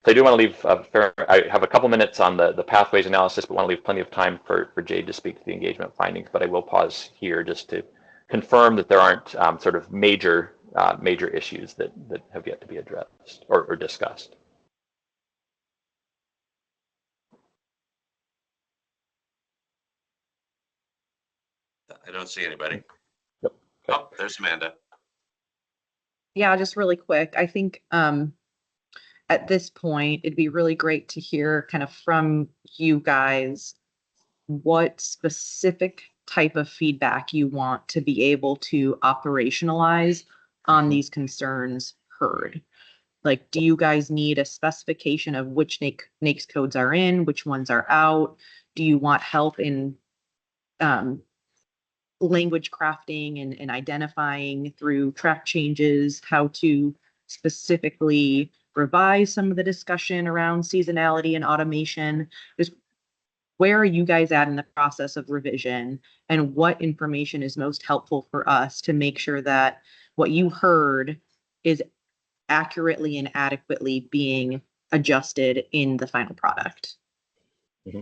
F: So I do want to leave I have a couple minutes on the pathways analysis, but want to leave plenty of time for Jade to speak to the engagement findings. But I will pause here just to confirm that there aren't sort of major issues that have yet to be addressed or discussed.
A: I don't see anybody.
F: Yep. Okay.
A: Oh, there's Amanda.
B: Yeah, just really quick. I think at this point, it'd be really great to hear kind of from you guys what specific type of feedback you want to be able to operationalize on these concerns heard. Like, do you guys need a specification of which NAICS codes are in, which ones are out? Do you want help in language crafting and identifying through track changes how to specifically revise some of the discussion around seasonality and automation? Just where are you guys at in the process of revision, and what information is most helpful for us to make sure that what you heard is accurately and adequately being adjusted in the final product?
F: Mm-hmm.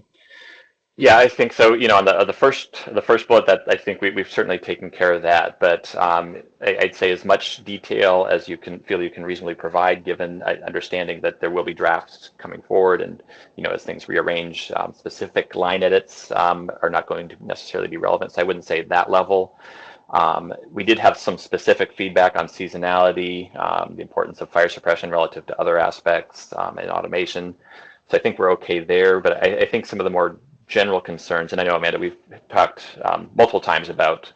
F: Yeah, I think so. On the first bullet, that I think we've certainly taken care of that. But I'd say as much detail as you can reasonably provide, given understanding that there will be drafts coming forward, and as things rearrange, specific line edits are not going to necessarily be relevant. So I wouldn't say that level. We did have some specific feedback on seasonality, the importance of fire suppression relative to other aspects, and automation. So I think we're okay there, but I think some of the more general concerns, and I know, Amanda, we've talked multiple times about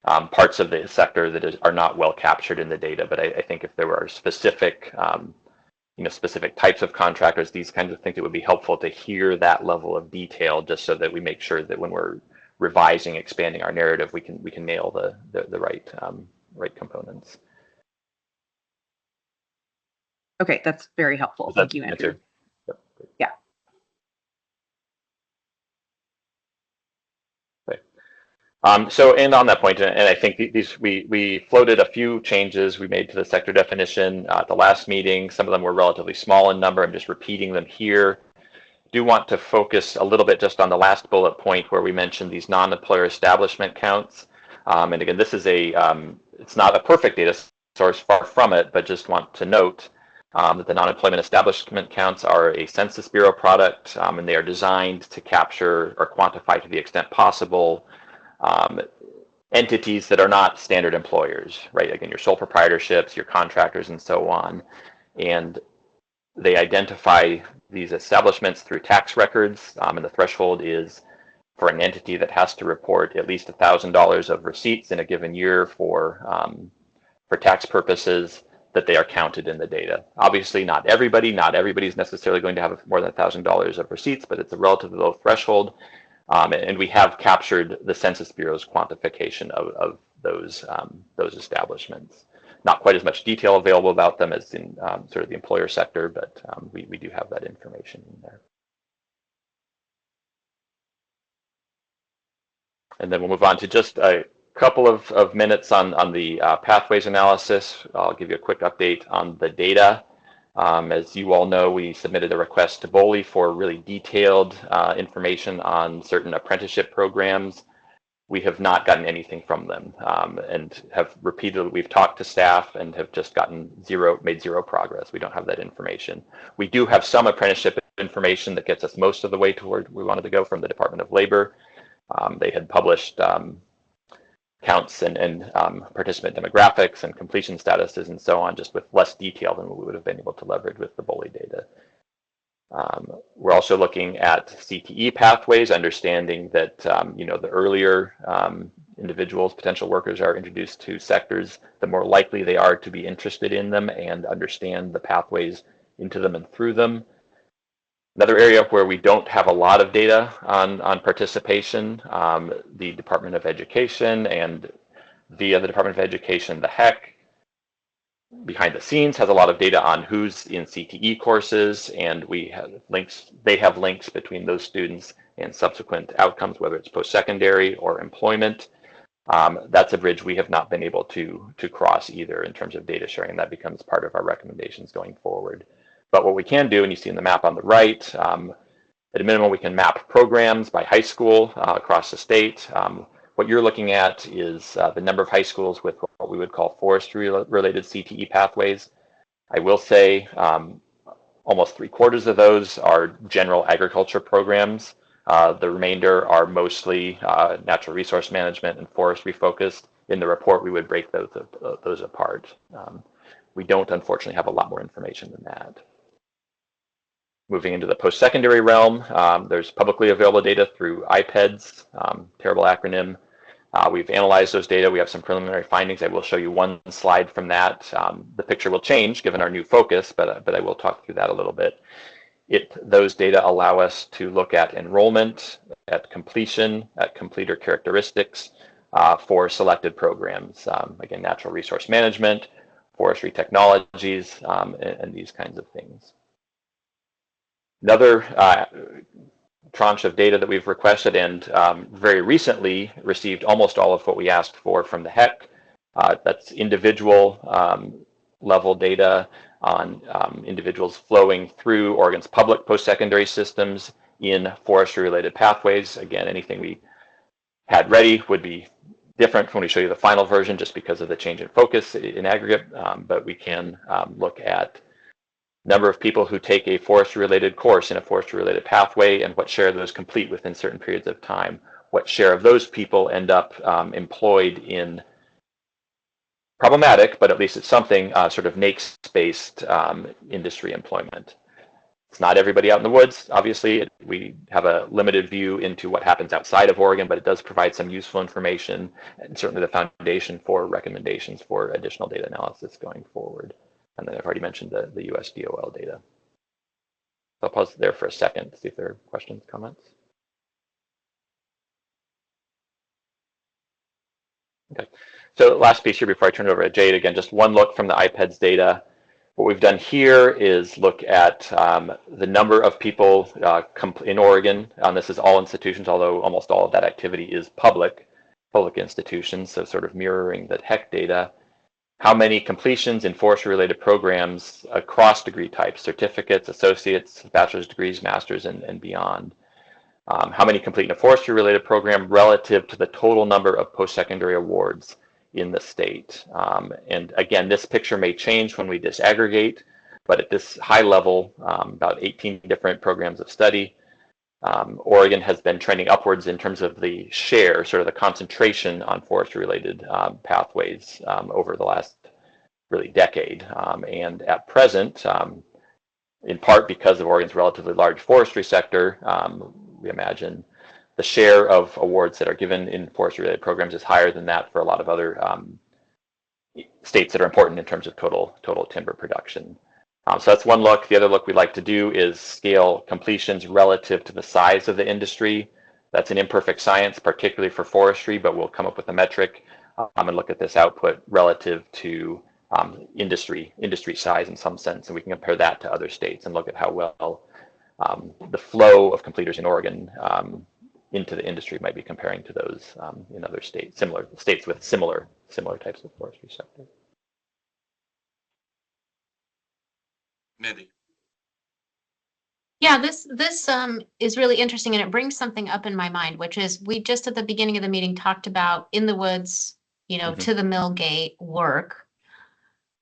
F: parts of the sector that are not well captured in the data, but I think if there were specific, specific types of contractors, these kinds of things, it would be helpful to hear that level of detail, just so that we make sure that when we're revising, expanding our narrative, we can nail the right components.
B: Okay, that's very helpful. Thank you, Andrew.
F: Yep.
B: Yeah.
F: Okay. So, and on that point, and I think we floated a few changes we made to the sector definition at the last meeting. Some of them were relatively small in number. I'm just repeating them here. Do want to focus a little bit just on the last bullet point where we mentioned these non-employer establishment counts. And again, this is it's not a perfect data source, far from it, but just want to note that the non-employment establishment counts are a Census Bureau product, and they are designed to capture or quantify to the extent possible entities that are not standard employers, right? Again, your sole proprietorships, your contractors, and so on. And they identify these establishments through tax records, and the threshold is for an entity that has to report at least $1,000 of receipts in a given year for tax purposes, that they are counted in the data. Obviously, not everybody's necessarily going to have more than $1,000 of receipts, but it's a relatively low threshold, and we have captured the Census Bureau's quantification of those establishments. Not quite as much detail available about them as in sort of the employer sector, but we do have that information in there. And then we'll move on to just a couple of minutes on the pathways analysis. I'll give you a quick update on the data. As you all know, we submitted a request to BOLI for really detailed information on certain apprenticeship programs. We have not gotten anything from them, and have repeatedly, we've talked to staff and have just made zero progress. We don't have that information. We do have some apprenticeship information that gets us most of the way toward where we wanted to go from the Department of Labor. They had published counts and participant demographics and completion statuses and so on, just with less detail than what we would have been able to leverage with the BOLI data. We're also looking at CTE pathways, understanding that the earlier individuals, potential workers, are introduced to sectors, the more likely they are to be interested in them and understand the pathways into them and through them. Another area where we don't have a lot of data on participation, the Department of Education, and via the Department of Education, the HEC, behind the scenes, has a lot of data on who's in CTE courses, and we have links. They have links between those students and subsequent outcomes, whether it's post-secondary or employment. That's a bridge we have not been able to cross either in terms of data sharing, and that becomes part of our recommendations going forward. But what we can do, and you see in the map on the right, at a minimum, we can map programs by high school across the state. What you're looking at is the number of high schools with what we would call forestry-related CTE pathways. I will say almost 3/4 of those are general agriculture programs. The remainder are mostly natural resource management and forestry focused. In the report, we would break those apart. We don't, unfortunately, have a lot more information than that. Moving into the post-secondary realm, there's publicly available data through IPEDS, terrible acronym. We've analyzed those data. We have some preliminary findings. I will show you one slide from that. The picture will change given our new focus, but I will talk through that a little bit. Those data allow us to look at enrollment, at completion, at completer characteristics for selected programs. Again, natural resource management, forestry technologies, and these kinds of things. Another tranche of data that we've requested and very recently received almost all of what we asked for from the HEC. That's individual level data on individuals flowing through Oregon's public post-secondary systems in forestry-related pathways. Again, anything we had ready would be different when we show you the final version just because of the change in focus in aggregate, but we can look at number of people who take a forestry-related course in a forestry-related pathway and what share those complete within certain periods of time. what share of those people end up employed in problematic, but at least it's something, sort of NAICS-based industry employment. It's not everybody out in the woods. Obviously, we have a limited view into what happens outside of Oregon, but it does provide some useful information and certainly the foundation for recommendations for additional data analysis going forward. And then I've already mentioned the US DOL data. So I'll pause there for a second to see if there are questions, comments. Okay, so last piece here before I turn it over to Jade, again, just one look from the IPEDS data. What we've done here is look at the number of people in Oregon. This is all institutions, although almost all of that activity is public institutions, so sort of mirroring the HEC data. How many completions in forestry-related programs across degree types, certificates, associates, bachelor's degrees, masters, and beyond. How many complete in a forestry-related program relative to the total number of post-secondary awards in the state. And again, this picture may change when we disaggregate, but at this high level, about 18 different programs of study. Oregon has been trending upwards in terms of the share, sort of the concentration on forestry-related pathways over the last really decade. And at present, in part because of Oregon's relatively large forestry sector, we imagine the share of awards that are given in forestry-related programs is higher than that for a lot of other states that are important in terms of total timber production. So that's one look. The other look we like to do is scale completions relative to the size of the industry. That's an imperfect science, particularly for forestry, but we'll come up with a metric and look at this output relative to industry size in some sense, and we can compare that to other states and look at how well the flow of completers in Oregon into the industry might be comparing to those in other states, similar states with similar types of forestry sector.
A: Mindy.
C: Yeah, this is really interesting, and it brings something up in my mind, which is we just at the beginning of the meeting talked about in the woods, to the mill gate work.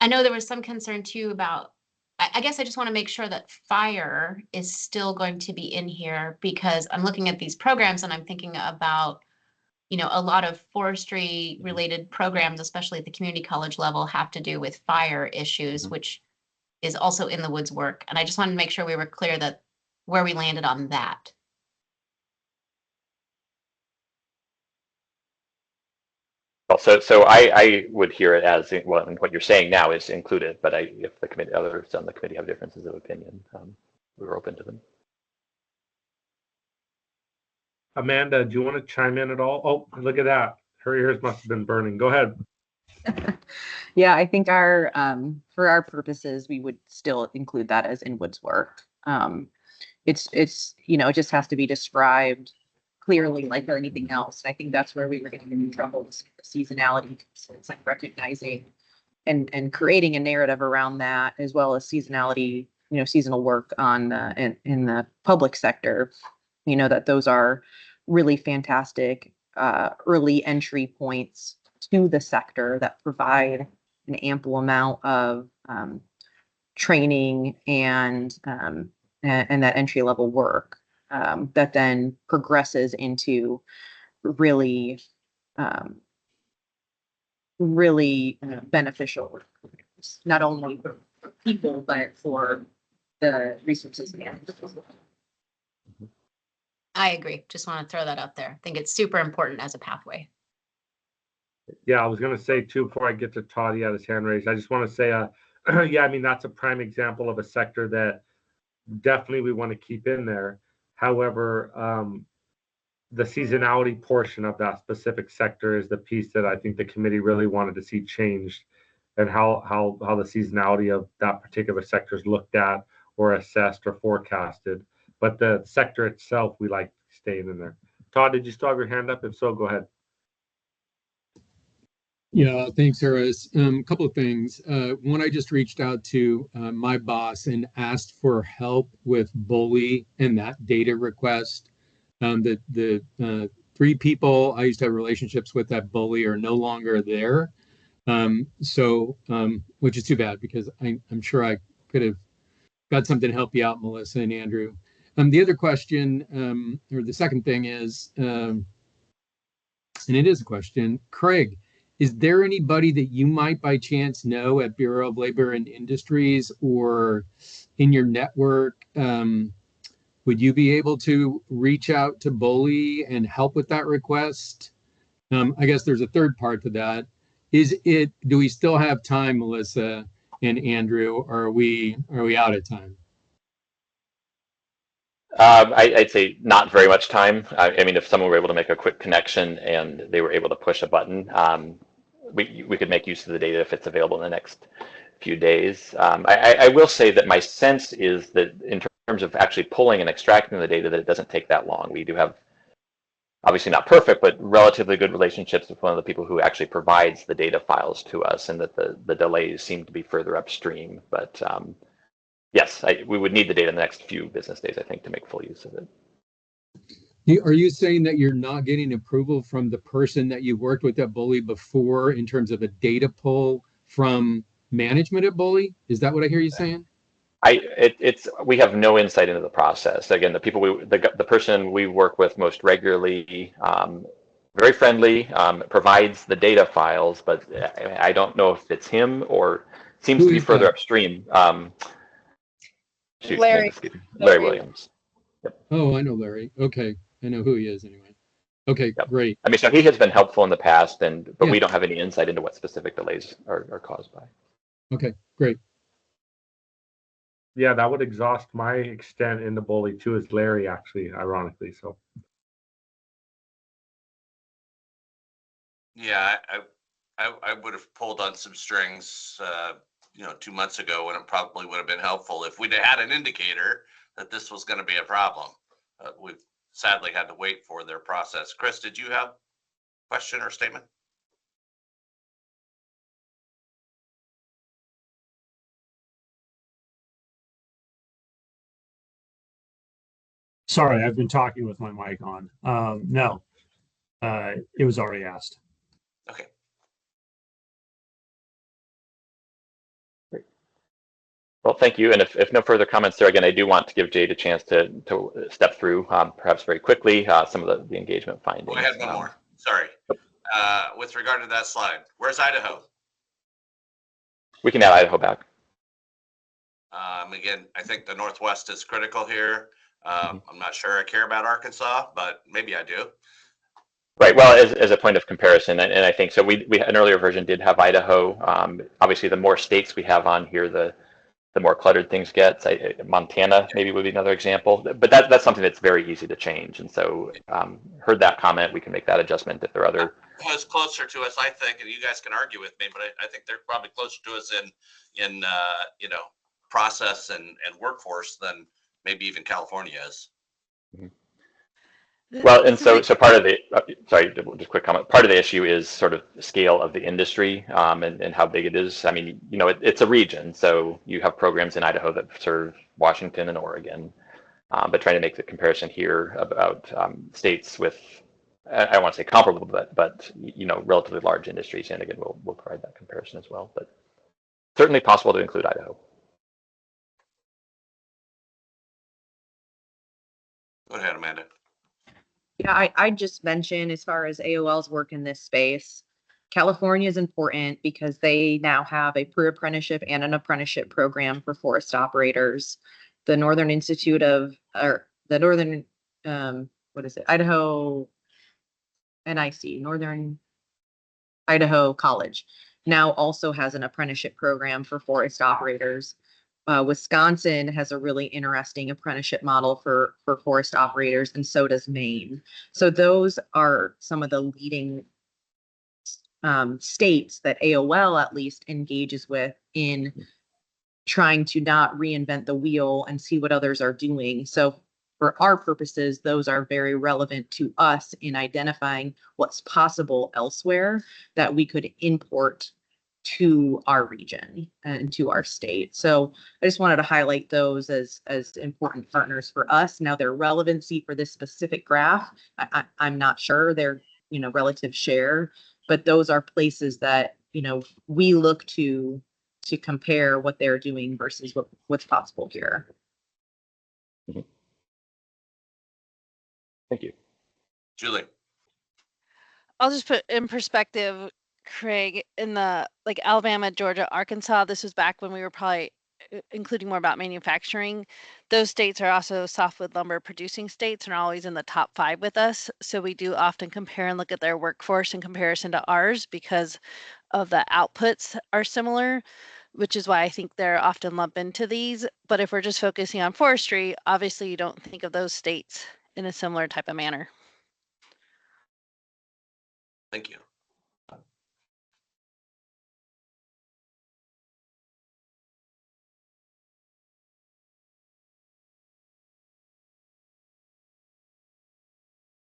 C: I know there was some concern too about, I guess I just want to make sure that fire is still going to be in here, because I'm looking at these programs and I'm thinking about, a lot of forestry related programs, especially at the community college level, have to do with fire issues, which is also in the woods work. And I just wanted to make sure we were clear that where we landed on that.
F: Well, so I would hear it as, well, what you're saying now is included, but if the committee, others on the committee have differences of opinion, we're open to them.
H: Amanda, do you want to chime in at all? Oh, look at that. Her ears must have been burning. Go ahead.
B: Yeah, I think our for our purposes, we would still include that as in woods work. It's it just has to be described clearly like anything else. And I think that's where we were getting into trouble with seasonality. It's like recognizing and creating a narrative around that, as well as seasonality, seasonal work on in the public sector. That those are really fantastic early entry points to the sector that provide an ample amount of training and that entry level work that then progresses into really beneficial work, not only for people but for the resources managed.
C: I agree. Just want to throw that out there. I think it's super important as a pathway.
H: Yeah, I was going to say too, before I get to Todd, he had his hand raised. I just want to say, yeah, I mean, that's a prime example of a sector that definitely we want to keep in there. However, the seasonality portion of that specific sector is the piece that I think the committee really wanted to see changed, and how the seasonality of that particular sector is looked at or assessed or forecasted. But the sector itself, we like staying in there. Todd, did you still have your hand up? If so, go ahead.
G: Yeah, thanks, Harris. A couple of things. One, I just reached out to my boss and asked for help with Bully and that data request. The three people I used to have relationships with at Bully are no longer there. Which is too bad, because I'm sure I could have got something to help you out, Melissa and Andrew. The other question, or the second thing is, and it is a question. Craig, is there anybody that you might by chance know at Bureau of Labor and Industries or in your network? Would you be able to reach out to Bully and help with that request? I guess there's a third part to that. Do we still have time, Melissa and Andrew, or are we out of time?
F: I'd say not very much time. I mean, if someone were able to make a quick connection and they were able to push a button, we could make use of the data if it's available in the next few days. I will say that my sense is that in terms of actually pulling and extracting the data, that it doesn't take that long. We do have, obviously not perfect, but relatively good relationships with one of the people who actually provides the data files to us, and that the delays seem to be further upstream. But yes, we would need the data in the next few business days, I think, to make full use of it.
G: Are you saying that you're not getting approval from the person that you worked with at Bully before in terms of a data pull from management at Bully? Is that what I hear you saying?
F: We have no insight into the process. Again, the person we work with most regularly, very friendly, provides the data files, but I don't know if it's him or seems to be further upstream.
E: Larry.
F: Larry Williams. Yep.
G: Oh, I know Larry. Okay, I know who he is anyway. Okay,
F: yep.
G: Great.
F: I mean, so he has been helpful in the past, but we don't have any insight into what specific delays are caused by.
G: Okay, great.
H: Yeah, that would exhaust my extent in the Bully too, as Larry actually, ironically. So.
A: Yeah, I would have pulled on some strings, 2 months ago, when it probably would have been helpful if we'd had an indicator that this was going to be a problem. We've sadly had to wait for their process. Chris, did you have a question or statement?
I: Sorry, I've been talking with my mic on. No, it was already asked.
A: Okay.
F: Great. Well, thank you. And if no further comments there, again, I do want to give Jade a chance to step through, perhaps very quickly, some of the engagement findings.
A: I had one more. Sorry. With regard to that slide, where's Idaho?
F: We can add Idaho back.
A: Again, I think the Northwest is critical here. I'm not sure I care about Arkansas, but maybe I do.
F: Right. Well, as a point of comparison, and I think so, we an earlier version did have Idaho. Obviously, the more states we have on here, the more cluttered things get. Montana maybe would be another example, but that's something that's very easy to change. And so, heard that comment. We can make that adjustment if there are other.
A: It's closer to us, I think, and you guys can argue with me, but I think they're probably closer to us in process and workforce than maybe even California is.
F: Well, and so part of the, sorry, just quick comment. Part of the issue is sort of the scale of the industry and how big it is. I mean, it's a region, so you have programs in Idaho that serve Washington and Oregon, but trying to make the comparison here about states with, I don't want to say comparable, but relatively large industries, and again, we'll provide that comparison as well. But certainly possible to include Idaho.
A: Go ahead, Amanda.
B: Yeah, I just mentioned as far as AOL's work in this space, California is important because they now have a pre-apprenticeship and an apprenticeship program for forest operators. The Northern Institute of, or the Northern, Idaho NIC, Northern Idaho College, now also has an apprenticeship program for forest operators. Wisconsin has a really interesting apprenticeship model for forest operators, and so does Maine. So those are some of the leading states that AOL at least engages with in trying to not reinvent the wheel and see what others are doing. So for our purposes, those are very relevant to us in identifying what's possible elsewhere that we could import to our region and to our state. So I just wanted to highlight those as important partners for us. Now, their relevancy for this specific graph, I'm not sure their relative share, but those are places that we look to compare what they're doing versus what's possible here.
F: Thank you.
A: Julie.
D: I'll just put in perspective, Craig, in the like Alabama, Georgia, Arkansas, this was back when we were probably including more about manufacturing. Those states are also softwood lumber producing states and are always in the top 5 with us. So we do often compare and look at their workforce in comparison to ours because of the outputs are similar, which is why I think they're often lumped into these. But if we're just focusing on forestry, obviously you don't think of those states in a similar type of manner.
A: Thank you.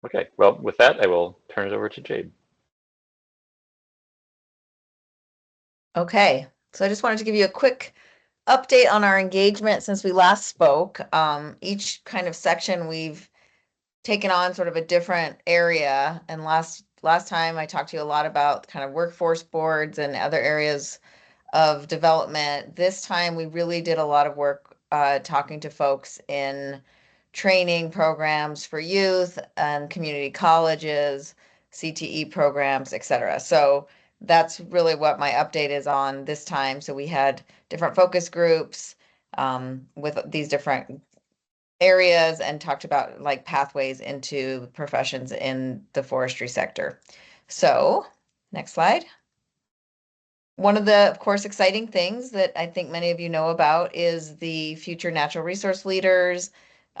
F: Okay, well, with that, I will turn it over to Jade.
L: Okay, so I just wanted to give you a quick update on our engagement since we last spoke. Each kind of section we've taken on sort of a different area, and last time I talked to you a lot about kind of workforce boards and other areas of development. This time we really did a lot of work talking to folks in training programs for youth and community colleges, CTE programs, etc. So that's really what my update is on this time. So we had different focus groups with these different areas and talked about like pathways into professions in the forestry sector. So next slide. One of the, of course, exciting things that I think many of you know about is the future natural resource leaders.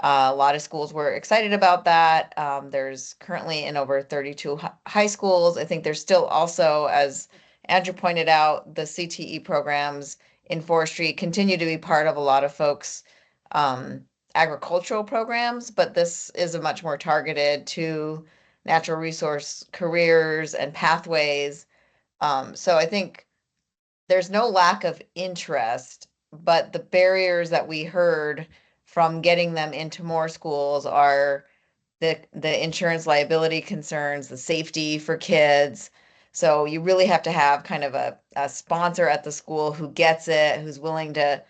L: A lot of schools were excited about that. There's currently in over 32 high schools. I think there's still also, as Andrew pointed out, the CTE programs in forestry continue to be part of a lot of folks' agricultural programs, but this is a much more targeted to natural resource careers and pathways. So I think there's no lack of interest, but the barriers that we heard from getting them into more schools are the insurance liability concerns, the safety for kids. So you really have to have kind of a sponsor at the school who gets it, who's willing to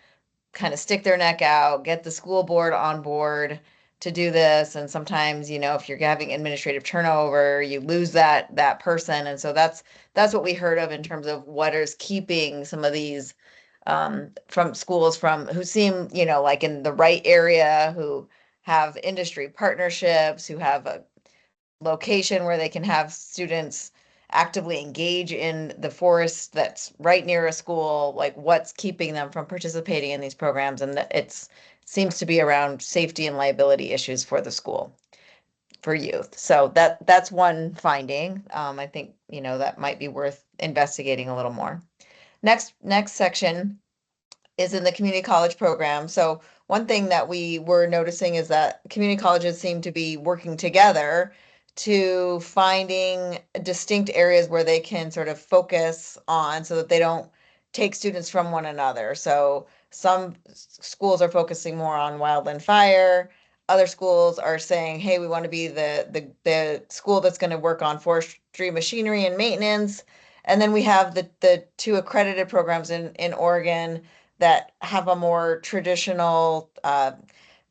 L: kind of stick their neck out, get the school board on board to do this. And sometimes, you know, if you're having administrative turnover, you lose that person. And so that's what we heard of in terms of what is keeping some of these from schools from who seem, you know, like in the right area, who have industry partnerships, who have a location where they can have students actively engage in the forest that's right near a school, like what's keeping them from participating in these programs. And it seems to be around safety and liability issues for the school, for youth. So that's one finding. I think, you know, that might be worth investigating a little more. Next section is in the community college program. So one thing that we were noticing is that community colleges seem to be working together to finding distinct areas where they can sort of focus on so that they don't take students from one another. So some schools are focusing more on wildland fire. Other schools are saying, hey, we want to be the school that's going to work on forestry machinery and maintenance. And then we have the 2 accredited programs in Oregon that have a more traditional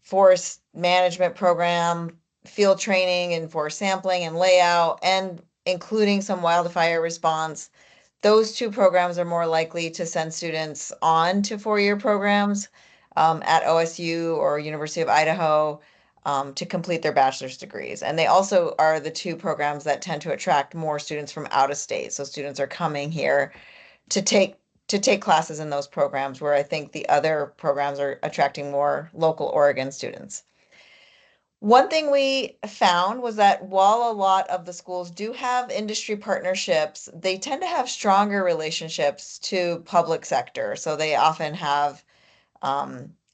L: forest management program, field training and forest sampling and layout, and including some wildfire response. Those 2 programs are more likely to send students on to 4-year programs at OSU or University of Idaho to complete their bachelor's degrees. And they also are the 2 programs that tend to attract more students from out of state. So students are coming here to take classes in those programs, where I think the other programs are attracting more local Oregon students. One thing we found was that while a lot of the schools do have industry partnerships, they tend to have stronger relationships to public sector. So they often have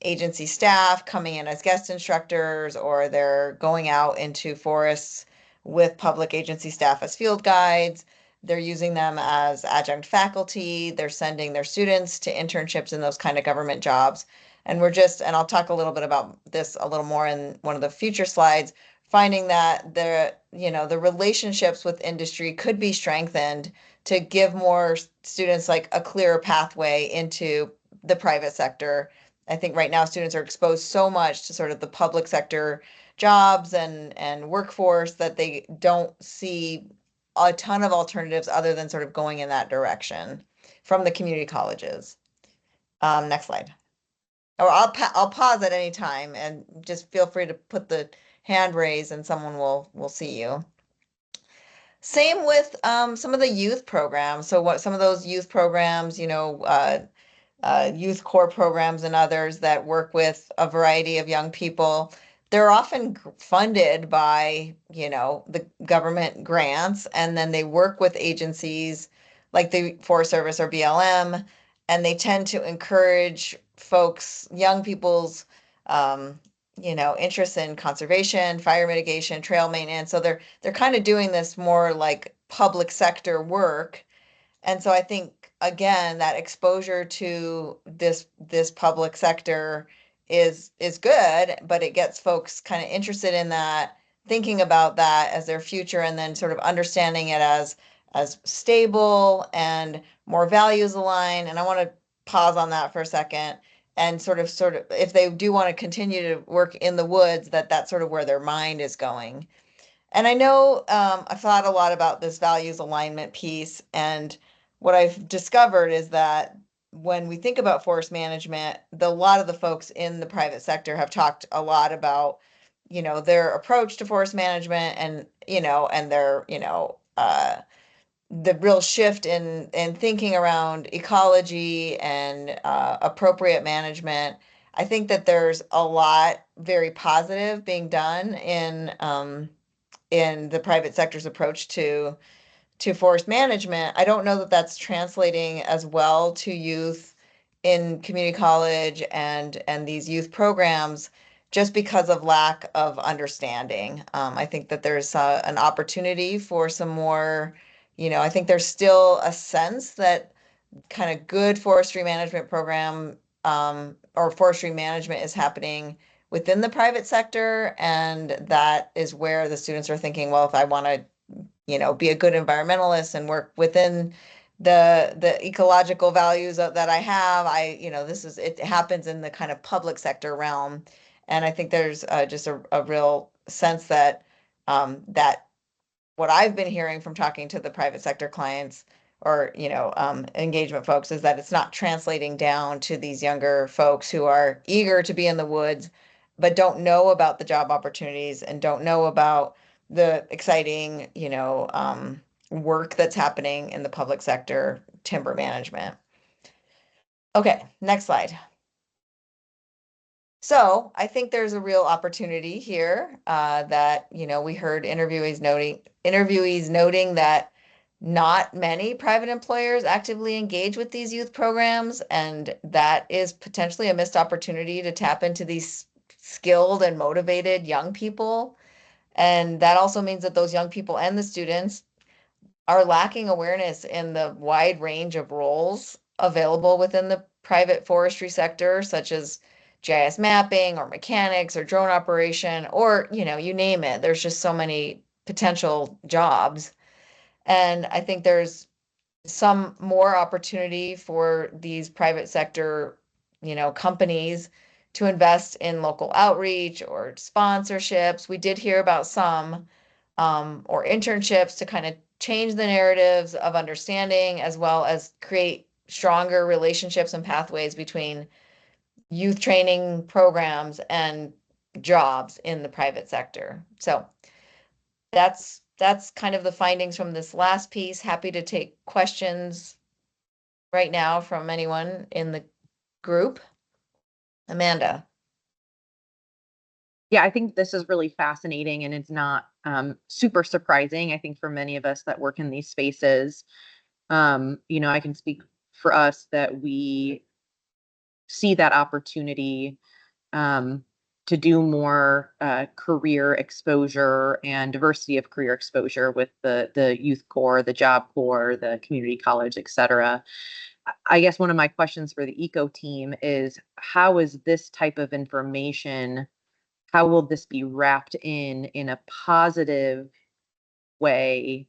L: agency staff coming in as guest instructors, or they're going out into forests with public agency staff as field guides. They're using them as adjunct faculty. They're sending their students to internships in those kind of government jobs. And and I'll talk a little bit about this a little more in one of the future slides, finding that the relationships with industry could be strengthened to give more students like a clearer pathway into the private sector. I think right now students are exposed so much to sort of the public sector jobs and workforce that they don't see a ton of alternatives other than sort of going in that direction from the community colleges. Next slide. Or I'll pause at any time and just feel free to put the hand raise and someone will see you. Same with some of the youth programs. So what some of those youth programs, you know, youth core programs and others that work with a variety of young people, they're often funded by, you know, the government grants, and then they work with agencies like the Forest Service or BLM, and they tend to encourage folks, young people's, you know, interest in conservation, fire mitigation, trail maintenance. So they're kind of doing this more like public sector work. And so I think, again, that exposure to this public sector is good, but it gets folks kind of interested in that, thinking about that as their future, and then sort of understanding it as stable and more values aligned. And I want to pause on that for a second and sort of if they do want to continue to work in the woods, that's sort of where their mind is going. And I know I've thought a lot about this values alignment piece, and what I've discovered is that when we think about forest management, a lot of the folks in the private sector have talked a lot about, you know, their approach to forest management, and, you know, and their, you know, the real shift in thinking around ecology and appropriate management. I think that there's a lot very positive being done in the private sector's approach to forest management. I don't know that that's translating as well to youth in community college and these youth programs, just because of lack of understanding. I think that there's an opportunity for some more, you know, I think there's still a sense that kind of good forestry management program or forestry management is happening within the private sector, and that is where the students are thinking, well, if I want to, you know, be a good environmentalist and work within the ecological values that I have, you know, it happens in the kind of public sector realm. And I think there's just a real sense that that what I've been hearing from talking to the private sector clients, or, you know, engagement folks, is that it's not translating down to these younger folks who are eager to be in the woods, but don't know about the job opportunities and don't know about the exciting, you know, work that's happening in the public sector timber management. Okay, next slide. So I think there's a real opportunity here that, you know, we heard interviewees noting that not many private employers actively engage with these youth programs, and that is potentially a missed opportunity to tap into these skilled and motivated young people. And that also means that those young people and the students are lacking awareness in the wide range of roles available within the private forestry sector, such as GIS mapping or mechanics or drone operation, or, you know, you name it. There's just so many potential jobs. And I think there's some more opportunity for these private sector, you know, companies to invest in local outreach or sponsorships. We did hear about some, or internships to kind of change the narratives of understanding, as well as create stronger relationships and pathways between youth training programs and jobs in the private sector. So that's kind of the findings from this last piece. Happy to take questions right now from anyone in the group. Amanda.
B: Yeah, I think this is really fascinating, and it's not super surprising, I think, for many of us that work in these spaces. You know, I can speak for us that we see that opportunity to do more career exposure and diversity of career exposure with the youth corps, the job corps, the community college, et cetera. I guess one of my questions for the eco team is, how is this type of information, how will this be wrapped in a positive way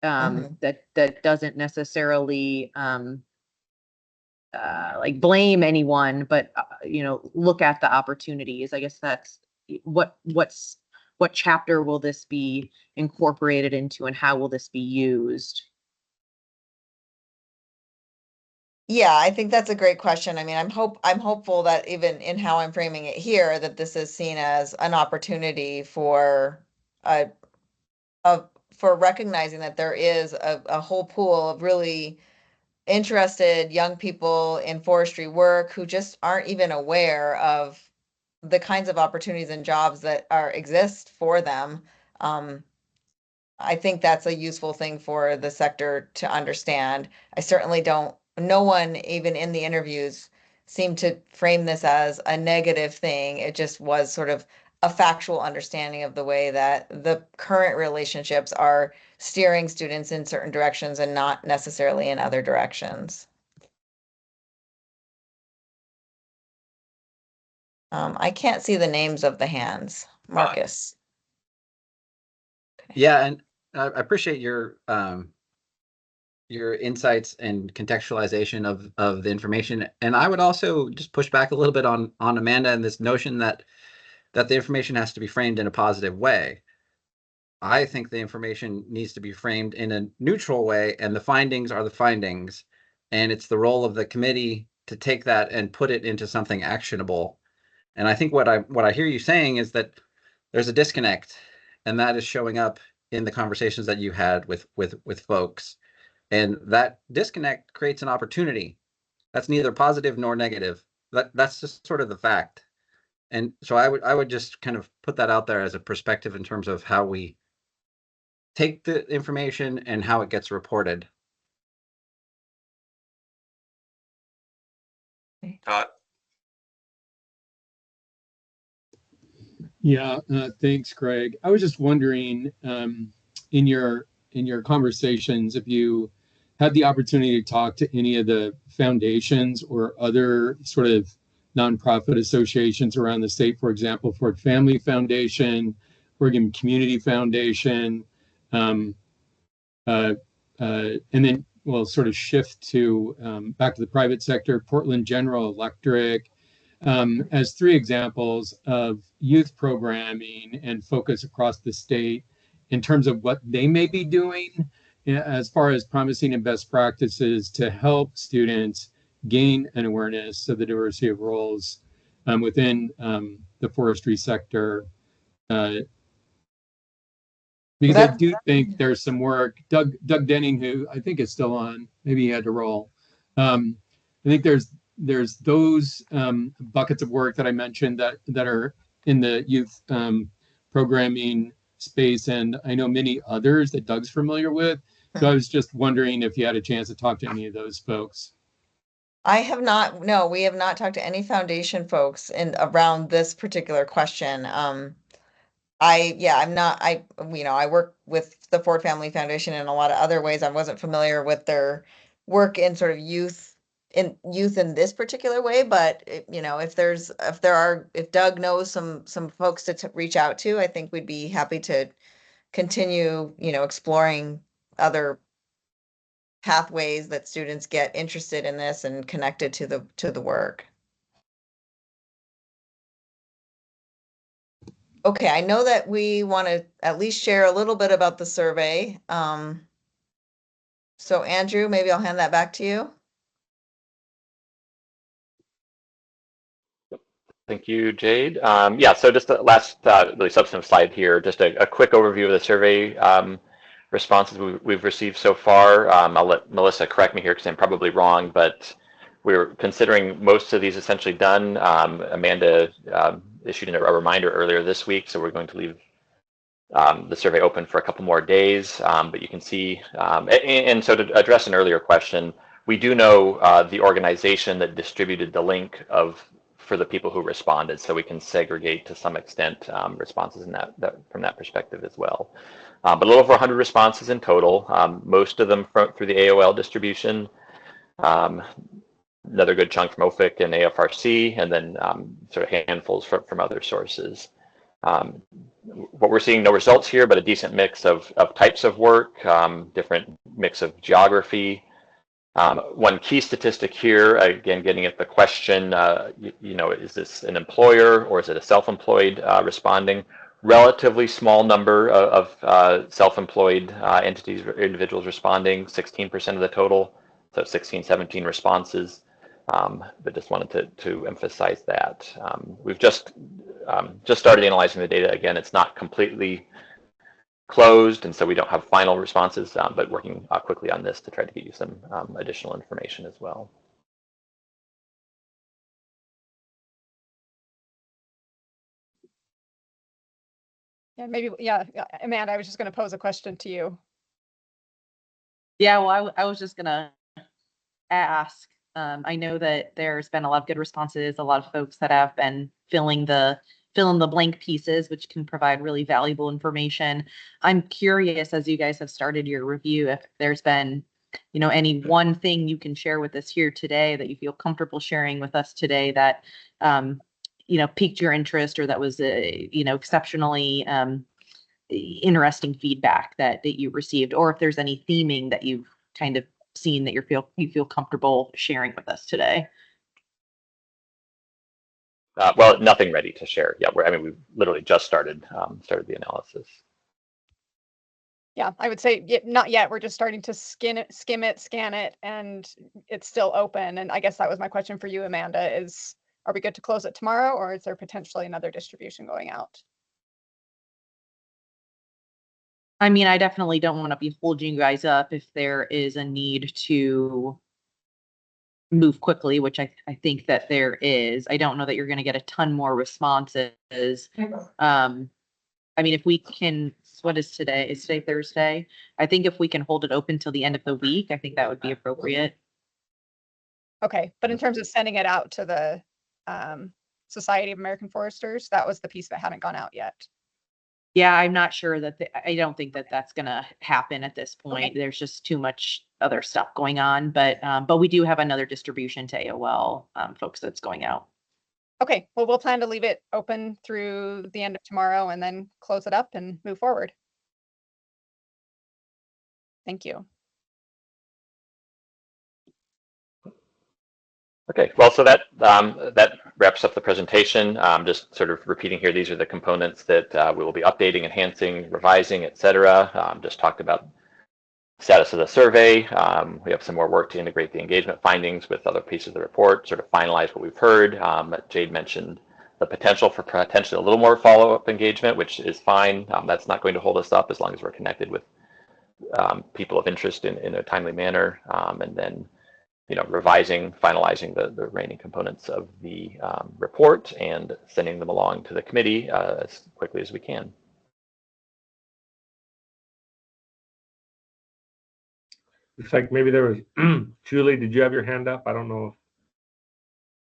B: that doesn't necessarily like blame anyone, but you know, look at the opportunities. I guess that's what's what chapter will this be incorporated into and how will this be used?
L: Yeah, I think that's a great question. I mean, I'm hopeful that even in how I'm framing it here, that this is seen as an opportunity for for recognizing that there is a whole pool of really interested young people in forestry work who just aren't even aware of the kinds of opportunities and jobs that exist for them. I think that's a useful thing for the sector to understand. I certainly don't, no one, even in the interviews, seemed to frame this as a negative thing. It just was sort of a factual understanding of the way that the current relationships are steering students in certain directions and not necessarily in other directions. I can't see the names of the hands. Marcus.
K: Yeah, and I appreciate your insights and contextualization of the information. And I would also just push back a little bit on Amanda and this notion that the information has to be framed in a positive way. I think the information needs to be framed in a neutral way, and the findings are the findings. And it's the role of the committee to take that and put it into something actionable. And I think what I hear you saying is that there's a disconnect, and that is showing up in the conversations that you had with folks. And that disconnect creates an opportunity. That's neither positive nor negative. That's just sort of the fact. And so I would just kind of put that out there as a perspective in terms of how we take the information and how it gets reported.
A: Todd?
G: Yeah, thanks, Craig. I was just wondering, in your conversations, if you had the opportunity to talk to any of the foundations or other sort of nonprofit associations around the state, for example, Ford Family Foundation, Oregon Community Foundation, and then we'll sort of shift to back to the private sector, Portland General Electric, as three examples of youth programming and focus across the state in terms of what they may be doing as far as promising and best practices to help students gain an awareness of the diversity of roles within the forestry sector. Because I do think there's some work. Doug Denning, who I think is still on, maybe he had to roll. I think there's those buckets of work that I mentioned that are in the youth programming space, and I know many others that Doug's familiar with. So I was just wondering if you had a chance to talk to any of those folks.
L: I have not, no, we have not talked to any foundation folks in around this particular question. I'm not, I work with the Ford Family Foundation in a lot of other ways. I wasn't familiar with their work in sort of youth in this particular way, but if Doug knows some folks to reach out to, I think we'd be happy to continue, exploring other pathways that students get interested in this and connected to the work. Okay, I know that we want to at least share a little bit about the survey. So Andrew, maybe I'll hand that back to you.
F: Thank you, Jade. Yeah, so just the last really substantive slide here, just a quick overview of the survey responses we've received so far. I'll let Melissa correct me here because I'm probably wrong, but we're considering most of these essentially done. Amanda issued a reminder earlier this week, so we're going to leave the survey open for a couple more days. But you can see, and so to address an earlier question, we do know the organization that distributed the link for the people who responded, so we can segregate to some extent responses in that from that perspective as well. But a little over 100 responses in total, most of them through the AOL distribution. Another good chunk from OFIC and AFRC, and then sort of handfuls from other sources. What we're seeing, no results here, but a decent mix of types of work, different mix of geography. One key statistic here, again, getting at the question, is this an employer or is it a self-employed responding? relatively small number of self-employed entities, individuals responding, 16% of the total, so 16, 17 responses. But just wanted to emphasize that. We've just started analyzing the data. Again, it's not completely closed, and so we don't have final responses, but working quickly on this to try to get you some additional information as well.
E: Yeah, maybe, yeah, Amanda, I was just going to pose a question to you.
B: Yeah, well, I was just gonna ask. I know that there's been a lot of good responses, a lot of folks that have been filling the blank pieces, which can provide really valuable information. I'm curious, as you guys have started your review, if there's been, any one thing you can share with us here today that you feel comfortable sharing with us today that, piqued your interest, or that was, exceptionally interesting feedback that you received, or if there's any theming that you've kind of seen that you feel comfortable sharing with us today.
F: Well, nothing ready to share. Yeah, we've literally just started the analysis.
E: Yeah, I would say not yet. We're just starting to skim it, scan it, and it's still open. And I guess that was my question for you, Amanda, is are we good to close it tomorrow, or is there potentially another distribution going out?
B: I mean, I definitely don't want to be holding you guys up if there is a need to move quickly, which I think that there is. I don't know that you're going to get a ton more responses. I mean, if we can, what is today? Is today Thursday? I think if we can hold it open till the end of the week, I think that would be appropriate.
E: Okay, but in terms of sending it out to the Society of American Foresters, that was the piece that hadn't gone out yet.
B: Yeah, I'm not sure that I don't think that that's gonna happen at this point.
E: Okay.
B: There's just too much other stuff going on, but we do have another distribution to AOL folks that's going out.
E: Okay, well, we'll plan to leave it open through the end of tomorrow and then close it up and move forward. Thank you.
F: Okay, well, so that wraps up the presentation. Just sort of repeating here, these are the components that we will be updating, enhancing, revising, et cetera. Just talked about status of the survey. We have some more work to integrate the engagement findings with other pieces of the report, sort of finalize what we've heard. Jade mentioned the potential for potentially a little more follow-up engagement, which is fine. That's not going to hold us up as long as we're connected with people of interest in a timely manner. And then, revising, finalizing the remaining components of the report and sending them along to the committee as quickly as we can.
H: Looks like maybe there was Julie, did you have your hand up? I don't know.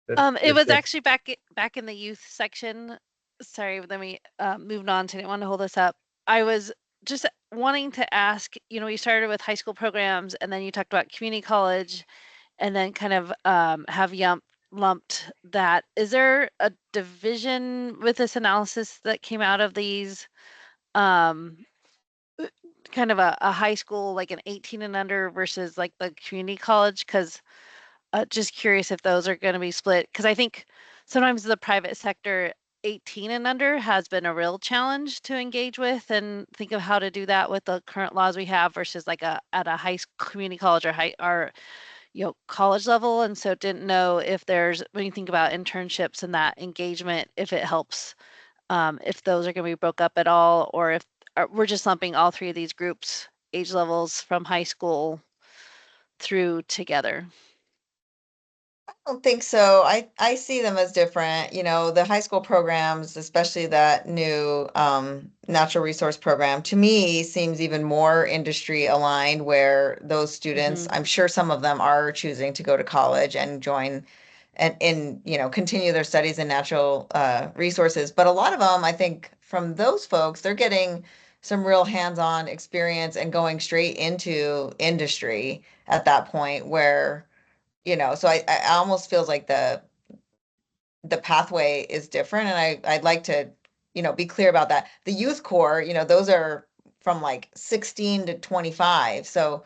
D: It was actually back in the youth section. Sorry, let me move on. So I didn't want to hold this up. I was just wanting to ask, you started with high school programs, and then you talked about community college, and then kind of have lumped that. Is there a division with this analysis that came out of these? Kind of a high school, like an 18 and under versus like the community college? Because just curious if those are going to be split. Because I think sometimes the private sector 18 and under has been a real challenge to engage with and think of how to do that with the current laws we have versus like at a high school, community college or college level. And so didn't know if there's, when you think about internships and that engagement, if it helps, if those are going to be broke up at all, or if we're just lumping all three of these groups, age levels from high school through together.
L: I don't think so. I see them as different. The high school programs, especially that new natural resource program, to me seems even more industry aligned, where those students, I'm sure some of them are choosing to go to college and join and continue their studies in natural resources. But a lot of them, I think, from those folks, they're getting some real hands-on experience and going straight into industry at that point where so I almost feels like the pathway is different, and I'd like to be clear about that. The youth corps, those are from like 16 to 25, so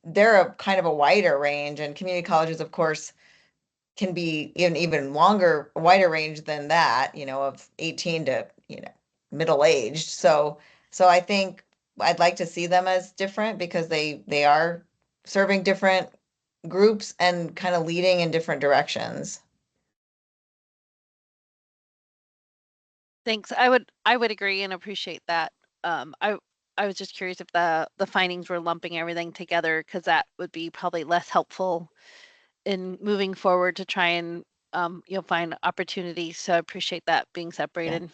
L: they're a kind of a wider range, and community colleges, of course, can be even longer, wider range than that, of 18 to middle-aged. So I think I'd like to see them as different because they are serving different groups and kind of leading in different directions.
D: Thanks. I would agree and appreciate that. I was just curious if the findings were lumping everything together, because that would be probably less helpful in moving forward to try and find opportunities. So I appreciate that being separated.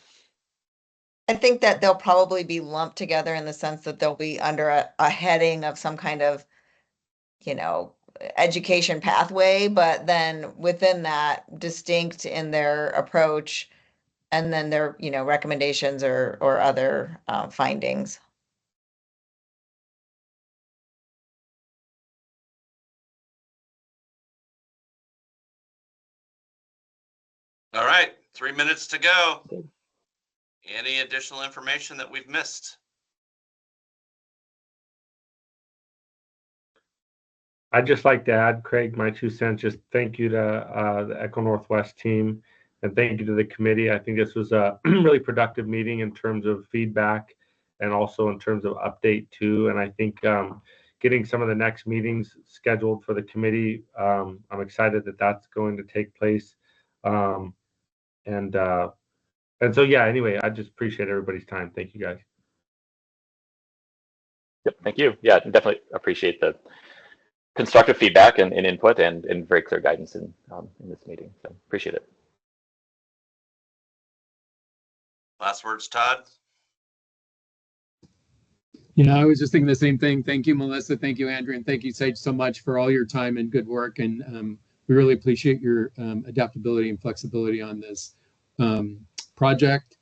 L: I think that they'll probably be lumped together in the sense that they'll be under a heading of some kind of, education pathway, but then within that, distinct in their approach, and then their, recommendations or other findings.
A: All right, 3 minutes to go. Any additional information that we've missed?
H: I'd just like to add, Craig, my 2 cents. Just thank you to the Echo Northwest team, and thank you to the committee. I think this was a really productive meeting in terms of feedback and also in terms of update too. And I think getting some of the next meetings scheduled for the committee, I'm excited that that's going to take place. And so, yeah, anyway, I just appreciate everybody's time. Thank you, guys.
F: Yep, thank you. Yeah, definitely appreciate the constructive feedback and input and very clear guidance in this meeting. So appreciate it.
A: Last words, Todd?
G: I was just thinking the same thing. Thank you, Melissa. Thank you, Andrew. And thank you, Sage, so much for all your time and good work. And we really appreciate your adaptability and flexibility on this project.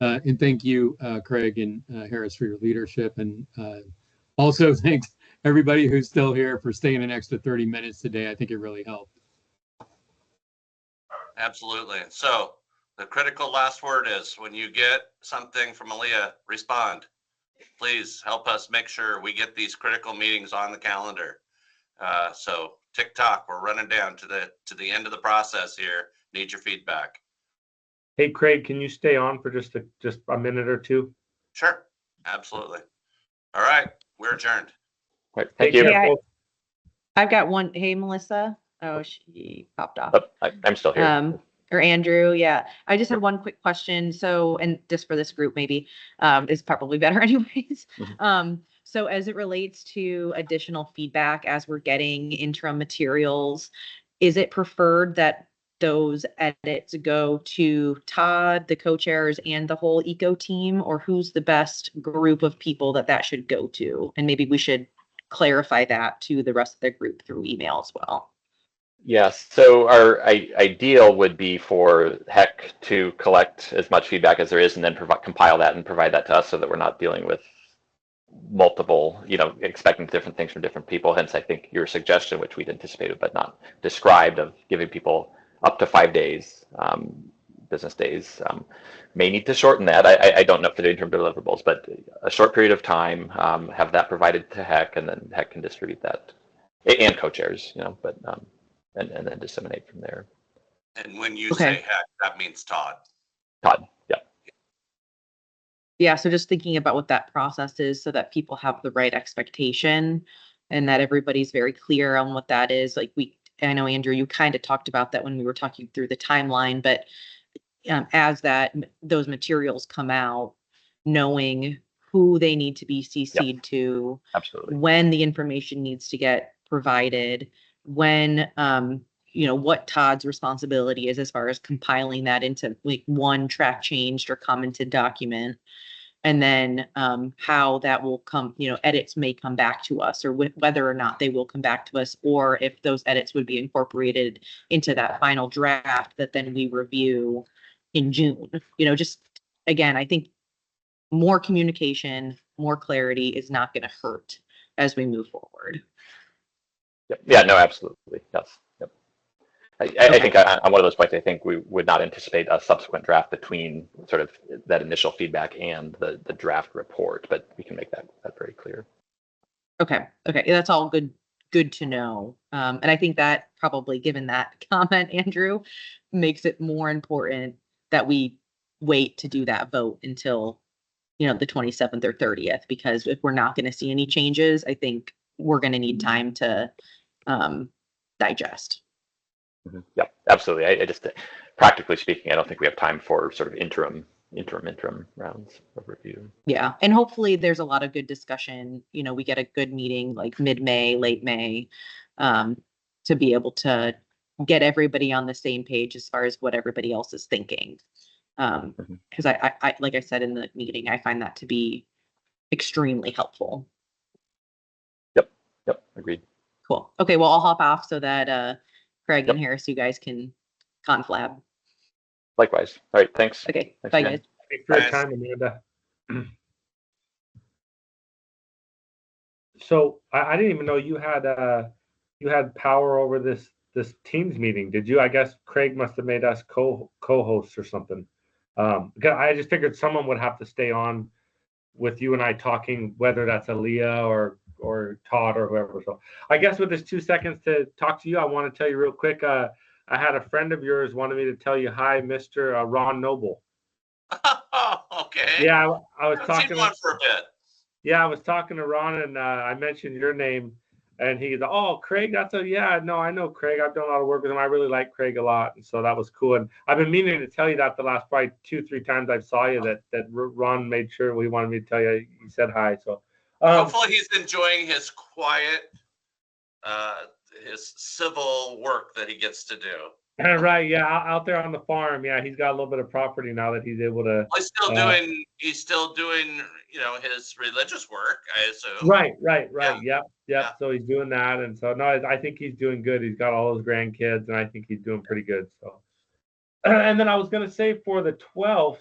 G: And thank you, Craig and Harris, for your leadership. And also thanks everybody who's still here for staying an extra 30 minutes today. I think it really helped.
A: Absolutely. So the critical last word is, when you get something from Aaliyah, respond. Please help us make sure we get these critical meetings on the calendar. So TikTok, we're running down to the end of the process here. Need your feedback.
H: Hey, Craig, can you stay on for just a minute or two?
A: Sure. Absolutely. All right. We're adjourned.
F: Right, thank you.
B: Hey, I've got one. Hey, Melissa. Oh, she popped off.
F: Oh, I'm still here.
B: Or Andrew. Yeah. I just had one quick question. So, and just for this group, maybe, is probably better anyways. So as it relates to additional feedback, as we're getting interim materials, is it preferred that those edits go to Todd, the co-chairs, and the whole eco team, or who's the best group of people that should go to? And maybe we should clarify that to the rest of the group through email as well.
F: Yes, so our ideal would be for HEC to collect as much feedback as there is and then compile that and provide that to us, so that we're not dealing with multiple, expecting different things from different people. Hence, I think your suggestion, which we'd anticipated but not described, of giving people up to 5 days, business days, may need to shorten that. I don't know for the interim deliverables, but a short period of time, have that provided to HEC, and then HEC can distribute that, and co-chairs, but and then disseminate from there.
A: And when you say HEC, that means Todd.
F: Todd, yeah.
B: Yeah, so just thinking about what that process is, so that people have the right expectation and that everybody's very clear on what that is. Like I know, Andrew, you kind of talked about that when we were talking through the timeline, but as those materials come out, knowing who they need to be CC'd to,
F: absolutely,
B: when the information needs to get provided, when what Todd's responsibility is as far as compiling that into like one track changed or commented document, and then how that will come, edits may come back to us, or whether or not they will come back to us, or if those edits would be incorporated into that final draft that then we review in June. Just again, I think more communication, more clarity is not going to hurt as we move forward.
F: Yep. Yeah, no, absolutely. Yes. Yep. I think on one of those points, I think we would not anticipate a subsequent draft between sort of that initial feedback and the draft report, but we can make that very clear.
B: Okay. That's all good to know. And I think that probably, given that comment, Andrew, makes it more important that we wait to do that vote until, you know, the 27th or 30th, because if we're not going to see any changes, I think we're going to need time to digest.
F: Yeah, absolutely. I just, practically speaking, I don't think we have time for sort of interim rounds of review.
B: Yeah, and hopefully there's a lot of good discussion. You know, we get a good meeting like mid-May, late May, to be able to get everybody on the same page as far as what everybody else is thinking. Because I, like I said in the meeting, I find that to be extremely helpful.
F: Yep, agreed.
B: Cool. Okay, well, I'll hop off so that Craig
F: Yep.
B: and Harris, you guys can conflab.
F: Likewise. All right, thanks.
B: Okay,
F: Thanks
B: bye
F: again.
B: guys.
H: Thanks for your
A: Guys.
H: time, Amanda. So I didn't even know you had power over this Teams meeting. Did you? I guess Craig must have made us co-hosts or something. Because I just figured someone would have to stay on with you and I talking, whether that's Aaliyah or Todd or whoever. So I guess with this 2 seconds to talk to you, I want to tell you real quick. I had a friend of yours wanted me to tell you hi, Mr. Ron Noble.
A: Okay.
H: Yeah, I was
A: Haven't seen
H: talking.
A: one for a bit.
H: Yeah, I was talking to Ron and I mentioned your name, and he goes, "Oh, Craig, yeah, no, I know Craig. I've done a lot of work with him. I really like Craig a lot," and so that was cool. And I've been meaning to tell you that the last probably 2-3 times I saw you that Ron made sure he wanted me to tell you. He said hi. So
A: Hopefully he's enjoying his quiet, his civil work that he gets to do.
H: right, yeah, out there on the farm, yeah, he's got a little bit of property now that he's able to.
A: He's still doing, you know, his religious work, I assume.
H: Right.
A: Yeah.
H: Yep.
A: Yeah.
H: So he's doing that, and so no, I think he's doing good. He's got all his grandkids, and I think he's doing pretty good. So, and then I was going to say for the 12th,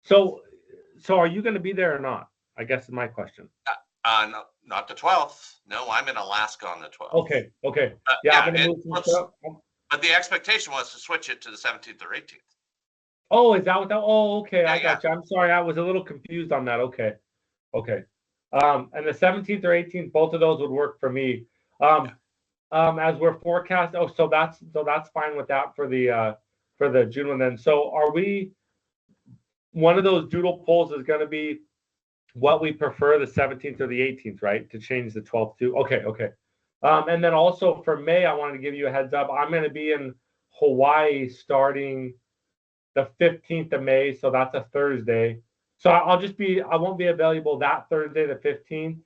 H: so are you going to be there or not? I guess is my question.
A: No, not the 12th. No, I'm in Alaska on the 12th.
H: Okay.
A: Yeah,
H: I'm gonna move some stuff.
A: but the expectation was to switch it to the 17th or 18th.
H: Oh, is that what that? Oh, okay.
A: Yeah,
H: I got you. I'm sorry. I was a little confused on that. Okay. And the 17th or 18th, both of those would work for me. As we're forecast. Oh, so that's fine with that for the June one then. So are we? One of those doodle polls is going to be what we prefer, the 17th or the 18th, right? To change the 12th to. Okay. And then also for May, I wanted to give you a heads up. I'm going to be in Hawaii starting the 15th of May, so that's a Thursday. So I won't be available that Thursday, the 15th,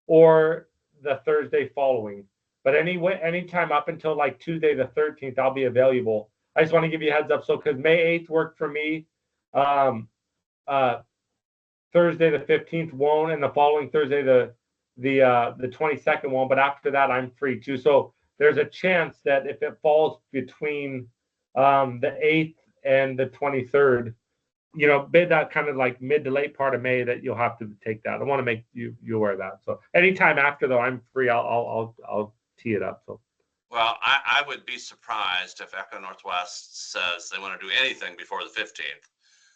H: or the Thursday following. But anytime up until like Tuesday, the 13th, I'll be available. I just want to give you a heads up. So because May 8th worked for me, Thursday the 15th won't, and the following Thursday the 22nd won't. But after that, I'm free too. So there's a chance that if it falls between the 8th and the 23rd, you know, that kind of like mid to late part of May, that you'll have to take that. I want to make you aware of that. So anytime after though, I'm free. I'll tee it up. So.
A: Well, I would be surprised if Echo Northwest says they want to do anything before the 15th.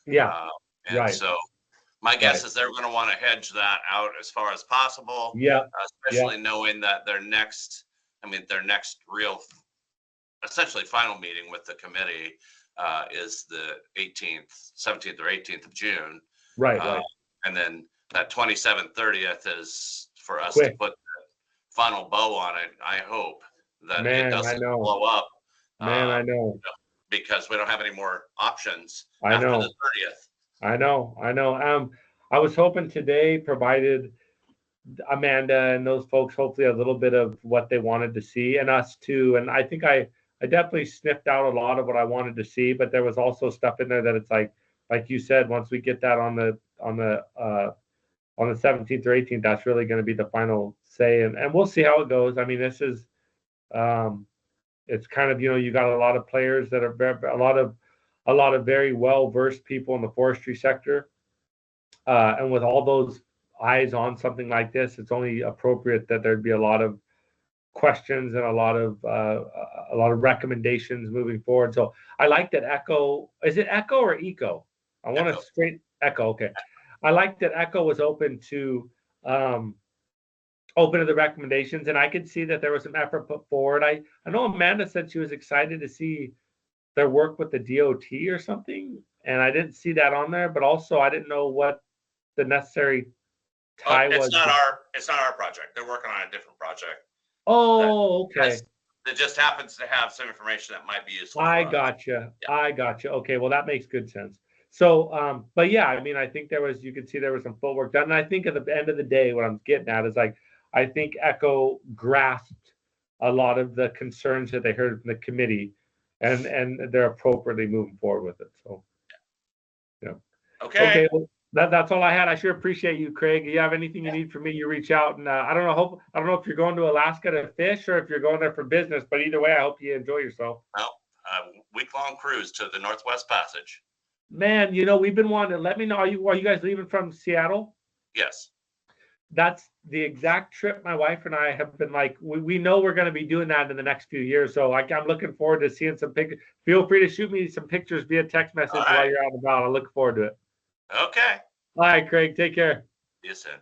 H: Yeah.
A: And
H: right.
A: So my guess is they're going to want to hedge that out as far as possible.
H: Yeah.
A: Especially knowing that their next real, essentially final meeting with the committee is the 17th or 18th of June.
H: Right.
A: And then that 27th, 30th is for us
H: Quick.
A: to put the final bow on it. I hope that it doesn't blow up.
H: I know.
A: Because we don't have any more options
H: I
A: after
H: know.
A: the 30th.
H: I know. I was hoping today provided Amanda and those folks hopefully a little bit of what they wanted to see, and us too. And I think I definitely sniffed out a lot of what I wanted to see, but there was also stuff in there that it's like you said, once we get that on the 17th or 18th, that's really going to be the final say, and we'll see how it goes. I mean, this is it's kind of, you know, you got a lot of players that are a lot of very well versed people in the forestry sector, and with all those eyes on something like this, it's only appropriate that there'd be a lot of questions and a lot of recommendations moving forward. So I like that Echo, is it Echo or Eco? I want to straight Echo. Okay. I like that Echo was open to the recommendations, and I could see that there was some effort put forward. I know Amanda said she was excited to see their work with the DOT or something, and I didn't see that on there. But also, I didn't know what the necessary tie was.
A: It's not our project. They're working on a different project.
H: Oh, okay.
A: It just happens to have some information that might be useful.
H: I gotcha. I gotcha. Okay, well, that makes good sense. So, but yeah, I mean, I think you could see there was some footwork done. And I think at the end of the day, what I'm getting at is like, I think ECHO grasped a lot of the concerns that they heard from the committee, and they're appropriately moving forward with it. So, yeah. Okay. Well, that's all I had. I sure appreciate you, Craig. You have anything you need from me, you reach out. And I don't know if you're going to Alaska to fish or if you're going there for business, but either way, I hope you enjoy yourself.
A: Well, week-long cruise to the Northwest Passage.
H: Man, we've been wanting to let me know. Are you guys leaving from Seattle?
A: Yes.
H: That's the exact trip my wife and I have been like, we know we're going to be doing that in the next few years. So I'm looking forward to seeing some pictures. Feel free to shoot me some pictures via text message while you're out and about. I look forward to it.
A: Okay.
H: All right, Craig, take care.
A: See you soon.